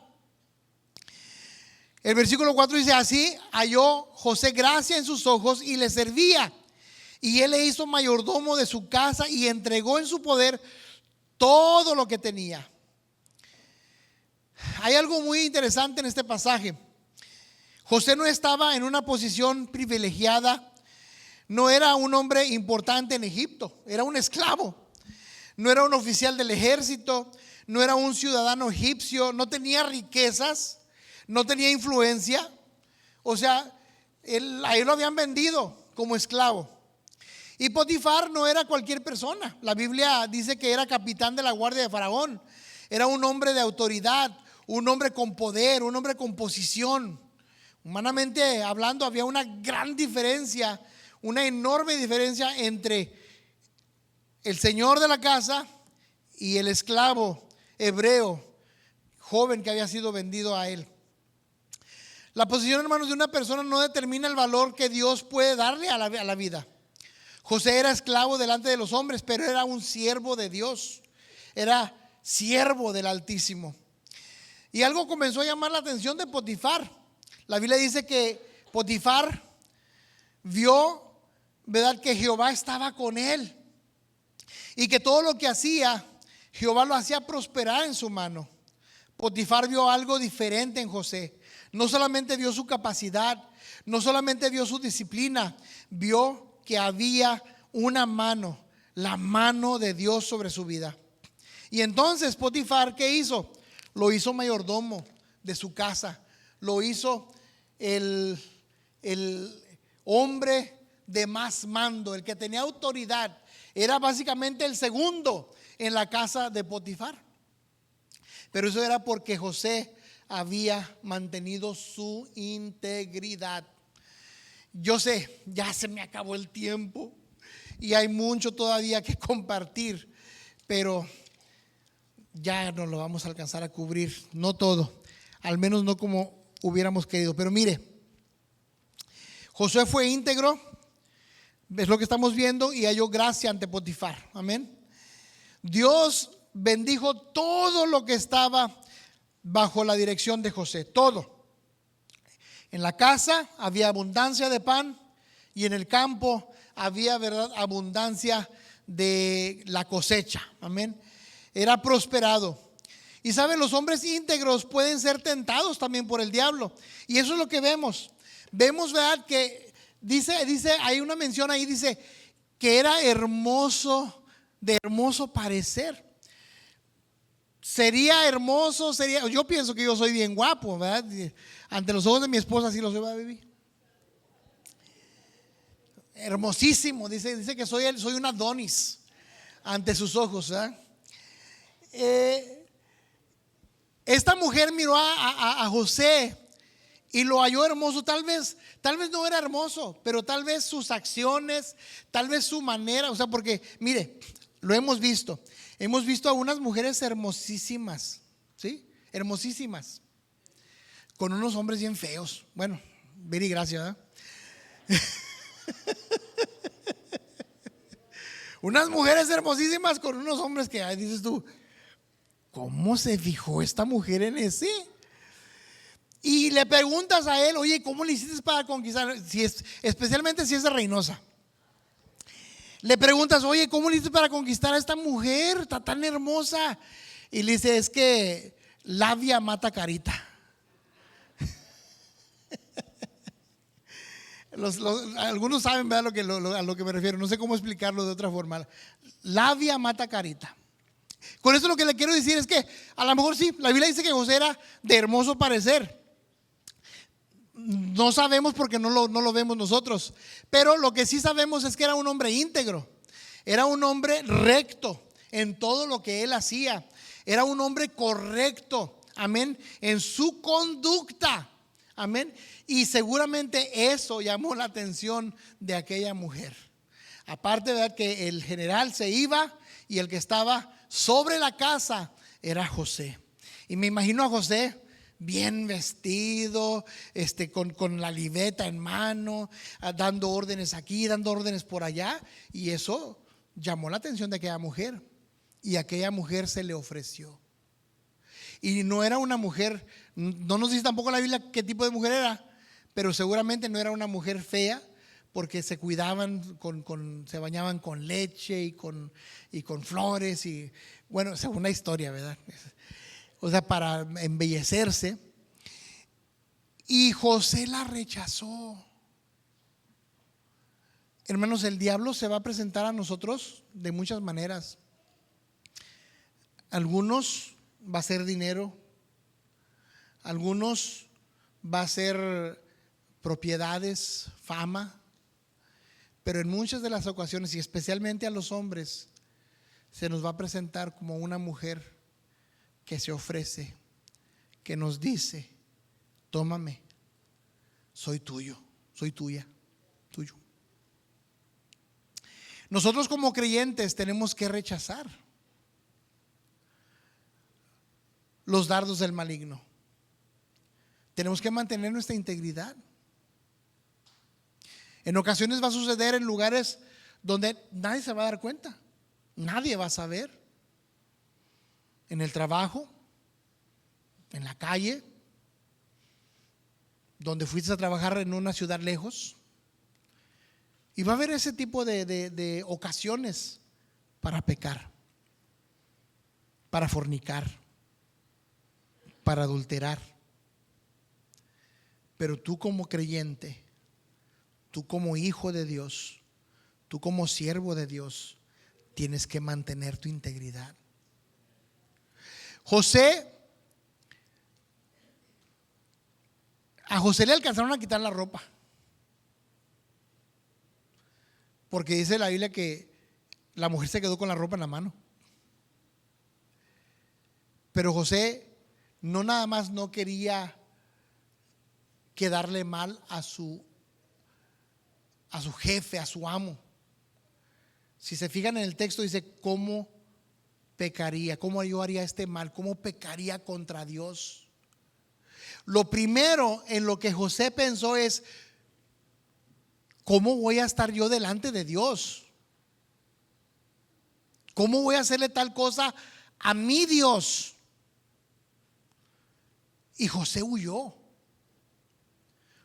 El versículo 4 dice: así halló José gracia en sus ojos y le servía, y él le hizo mayordomo de su casa y entregó en su poder todo lo que tenía. Hay algo muy interesante en este pasaje. José no estaba en una posición privilegiada, no era un hombre importante en Egipto, era un esclavo, no era un oficial del ejército, no era un ciudadano egipcio, no tenía riquezas, no tenía influencia. O sea, a él lo habían vendido como esclavo. Y Potifar no era cualquier persona. La Biblia dice que era capitán de la guardia de Faraón. Era un hombre de autoridad, un hombre con poder, un hombre con posición. Humanamente hablando, había una gran diferencia, una enorme diferencia entre el señor de la casa y el esclavo hebreo joven que había sido vendido a él. La posición, hermanos, de una persona no determina el valor que Dios puede darle a la vida. José era esclavo delante de los hombres, pero era un siervo de Dios, era siervo del Altísimo. Y algo comenzó a llamar la atención de Potifar. La Biblia dice que Potifar vio, ¿verdad?, que Jehová estaba con él y que todo lo que hacía, Jehová lo hacía prosperar en su mano. Potifar vio algo diferente en José. No solamente vio su capacidad, no solamente vio su disciplina, vio que había una mano, la mano de Dios sobre su vida. Y entonces Potifar, ¿qué hizo? Lo hizo mayordomo de su casa, lo hizo el hombre de más mando, el que tenía autoridad. Era básicamente el segundo en la casa de Potifar. Pero eso era porque José había mantenido su integridad. Yo sé, ya se me acabó el tiempo y hay mucho todavía que compartir, pero ya no lo vamos a alcanzar a cubrir, no todo, al menos no como hubiéramos querido. Pero mire, Josué fue íntegro, es lo que estamos viendo, y halló gracia ante Potifar. Amén. Dios bendijo todo lo que estaba bajo la dirección de José, todo. En la casa había abundancia de pan y en el campo había, ¿verdad?, abundancia de la cosecha. Amén. Era prosperado. Y saben, los hombres íntegros pueden ser tentados también por el diablo. Y eso es lo que vemos. Vemos, ¿verdad?, que dice, hay una mención ahí, dice que era hermoso, de hermoso parecer. Sería hermoso, yo pienso que yo soy bien guapo, ¿verdad? Ante los ojos de mi esposa así lo soy, ¿verdad, baby? Hermosísimo, dice que soy un Adonis ante sus ojos, ¿verdad? Esta mujer miró a José y lo halló hermoso. Tal vez no era hermoso, pero tal vez sus acciones, tal vez su manera, o sea, porque mire, lo hemos visto a unas mujeres hermosísimas, ¿sí? Hermosísimas, con unos hombres bien feos. Bueno, ver y gracia, ¿verdad? Unas mujeres hermosísimas con unos hombres que, ay, dices tú, ¿cómo se fijó esta mujer en ese? Y le preguntas a él, oye, ¿cómo le hiciste para conquistar? Especialmente si es de Reynosa. Le preguntas, oye, ¿cómo le hiciste para conquistar a esta mujer? Está tan hermosa. Y le dice, es que labia mata carita. Algunos saben, ¿verdad?, a lo que me refiero. No sé cómo explicarlo de otra forma. Labia mata carita. Con esto lo que le quiero decir es que a lo mejor sí, la Biblia dice que José era de hermoso parecer. No sabemos porque no lo vemos nosotros, pero lo que sí sabemos es que era un hombre íntegro, era un hombre recto en todo lo que él hacía, era un hombre correcto, amén, en su conducta, amén. Y seguramente eso llamó la atención de aquella mujer. Aparte de que el general se iba y el que estaba sobre la casa era José. Y me imagino a José bien vestido, con la libreta en mano, dando órdenes aquí, dando órdenes por allá. Y eso llamó la atención de aquella mujer. Y aquella mujer se le ofreció. Y no era una mujer, no nos dice tampoco la Biblia qué tipo de mujer era, pero seguramente no era una mujer fea, porque se cuidaban, se bañaban con leche y con flores, y bueno, según la historia, ¿verdad? O sea, para embellecerse. Y José la rechazó. Hermanos, el diablo se va a presentar a nosotros de muchas maneras. Algunos va a ser dinero, algunos va a ser propiedades, fama, pero en muchas de las ocasiones, y especialmente a los hombres, se nos va a presentar como una mujer que se ofrece, que nos dice: tómame, soy tuyo, soy tuya, tuyo. Nosotros como creyentes tenemos que rechazar los dardos del maligno. Tenemos que mantener nuestra integridad. En ocasiones va a suceder en lugares donde nadie se va a dar cuenta, nadie va a saber. En el trabajo, en la calle, donde fuiste a trabajar en una ciudad lejos. Y va a haber ese tipo de ocasiones para pecar, para fornicar, para adulterar. Pero tú como creyente, tú como hijo de Dios, tú como siervo de Dios, tienes que mantener tu integridad. A José le alcanzaron a quitar la ropa, porque dice la Biblia que la mujer se quedó con la ropa en la mano. Pero José no nada más no quería quedarle mal a su jefe, a su amo. Si se fijan en el texto, dice: ¿cómo pecaría? ¿Cómo yo haría este mal? ¿Cómo pecaría contra Dios? Lo primero en lo que José pensó es: ¿cómo voy a estar yo delante de Dios? ¿Cómo voy a hacerle tal cosa a mi Dios? Y José huyó.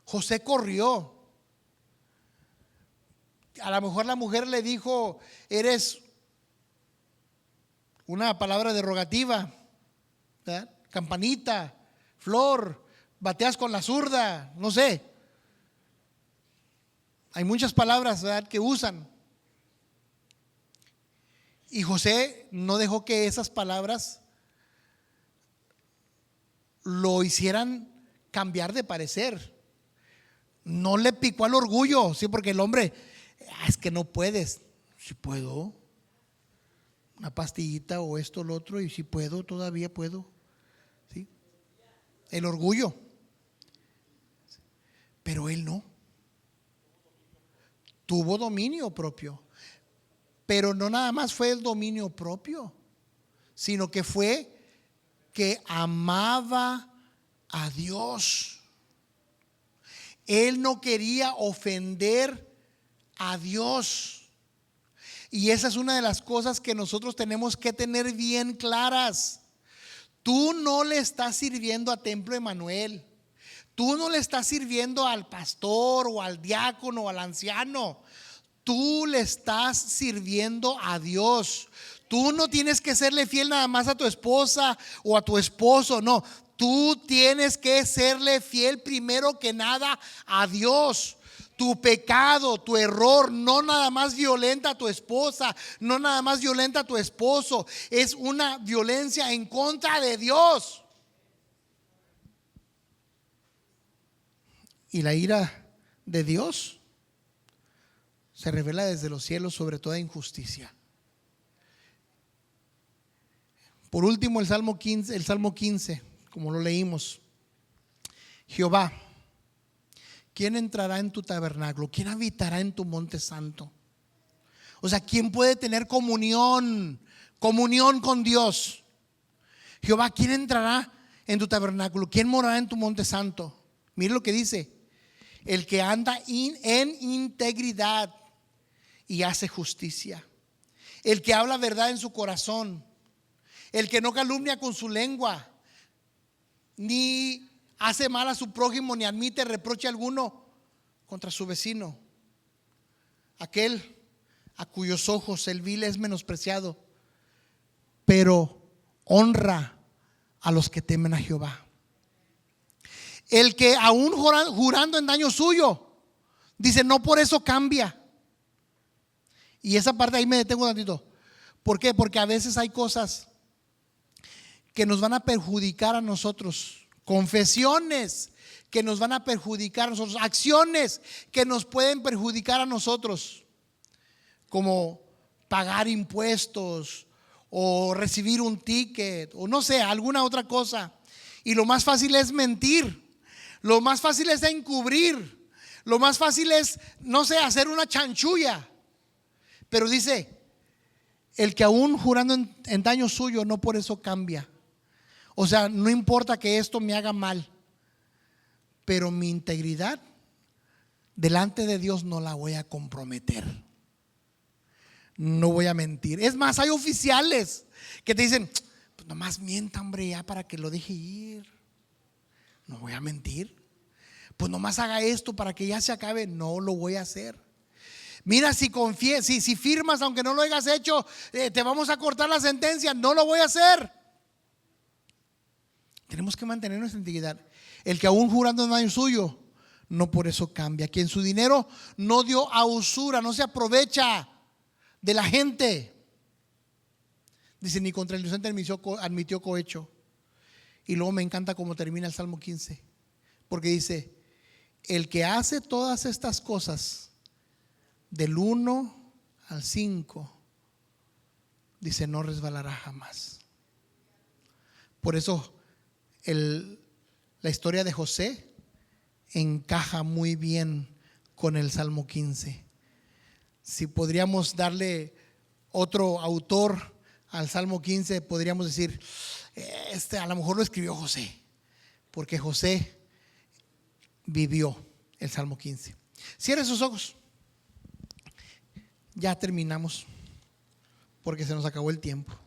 José corrió. A lo mejor la mujer le dijo: eres, una palabra derogativa, ¿verdad? Campanita, flor, bateas con la zurda, no sé. Hay muchas palabras, ¿verdad?, que usan. Y José no dejó que esas palabras lo hicieran cambiar de parecer. No le picó al orgullo, sí, porque el hombre: es que no puedes. Si puedo, una pastillita o esto o lo otro, y si puedo, todavía puedo, ¿sí? El orgullo. Pero él no. Tuvo dominio propio. Pero no nada más fue el dominio propio, sino que fue que amaba a Dios. Él no quería ofender a Dios. Y esa es una de las cosas que nosotros tenemos que tener bien claras. Tú no le estás sirviendo a Templo Emanuel. Tú no le estás sirviendo al pastor o al diácono o al anciano. Tú le estás sirviendo a Dios. Tú no tienes que serle fiel nada más a tu esposa o a tu esposo, no. Tú tienes que serle fiel primero que nada a Dios. Tu pecado, tu error, no nada más violenta a tu esposa, no nada más violenta a tu esposo, es una violencia en contra de Dios. Y la ira de Dios se revela desde los cielos sobre toda injusticia. Por último, el Salmo 15, como lo leímos: Jehová, ¿quién entrará en tu tabernáculo? ¿Quién habitará en tu monte santo? O sea, ¿quién puede tener comunión con Dios? Jehová, ¿quién entrará en tu tabernáculo? ¿Quién morará en tu monte santo? Mire lo que dice: el que anda en integridad y hace justicia, el que habla verdad en su corazón, el que no calumnia con su lengua, ni hace mal a su prójimo, ni admite reproche alguno contra su vecino. Aquel a cuyos ojos el vil es menospreciado, pero honra a los que temen a Jehová. El que aún jurando en daño suyo, dice, no por eso cambia. Y esa parte ahí me detengo un tantito. ¿Por qué? Porque a veces hay cosas que nos van a perjudicar a nosotros, confesiones que nos van a perjudicar a nosotros, acciones que nos pueden perjudicar a nosotros, como pagar impuestos o recibir un ticket o no sé, alguna otra cosa. Y lo más fácil es mentir, lo más fácil es encubrir, lo más fácil es, no sé, hacer una chanchulla. Pero dice, el que aún jurando en daño suyo, no por eso cambia. O sea, no importa que esto me haga mal, pero mi integridad delante de Dios no la voy a comprometer. No voy a mentir. Es más, hay oficiales que te dicen, pues nomás mienta, hombre, ya para que lo deje ir. No voy a mentir. Pues nomás haga esto para que ya se acabe. No lo voy a hacer. Mira, si firmas aunque no lo hayas hecho, te vamos a cortar la sentencia. No lo voy a hacer. Tenemos que mantener nuestra integridad. El que aún jurando en daño suyo, no por eso cambia. Quien su dinero no dio a usura, no se aprovecha de la gente. Dice, ni contra el inocente admitió cohecho. Y luego me encanta cómo termina el Salmo 15, porque dice, el que hace todas estas cosas, del 1 al 5, dice, no resbalará jamás. Por eso la historia de José encaja muy bien con el Salmo 15. Si podríamos darle otro autor al Salmo 15, podríamos decir, a lo mejor lo escribió José, porque José vivió el Salmo 15. Cierre sus ojos. Ya terminamos, porque se nos acabó el tiempo.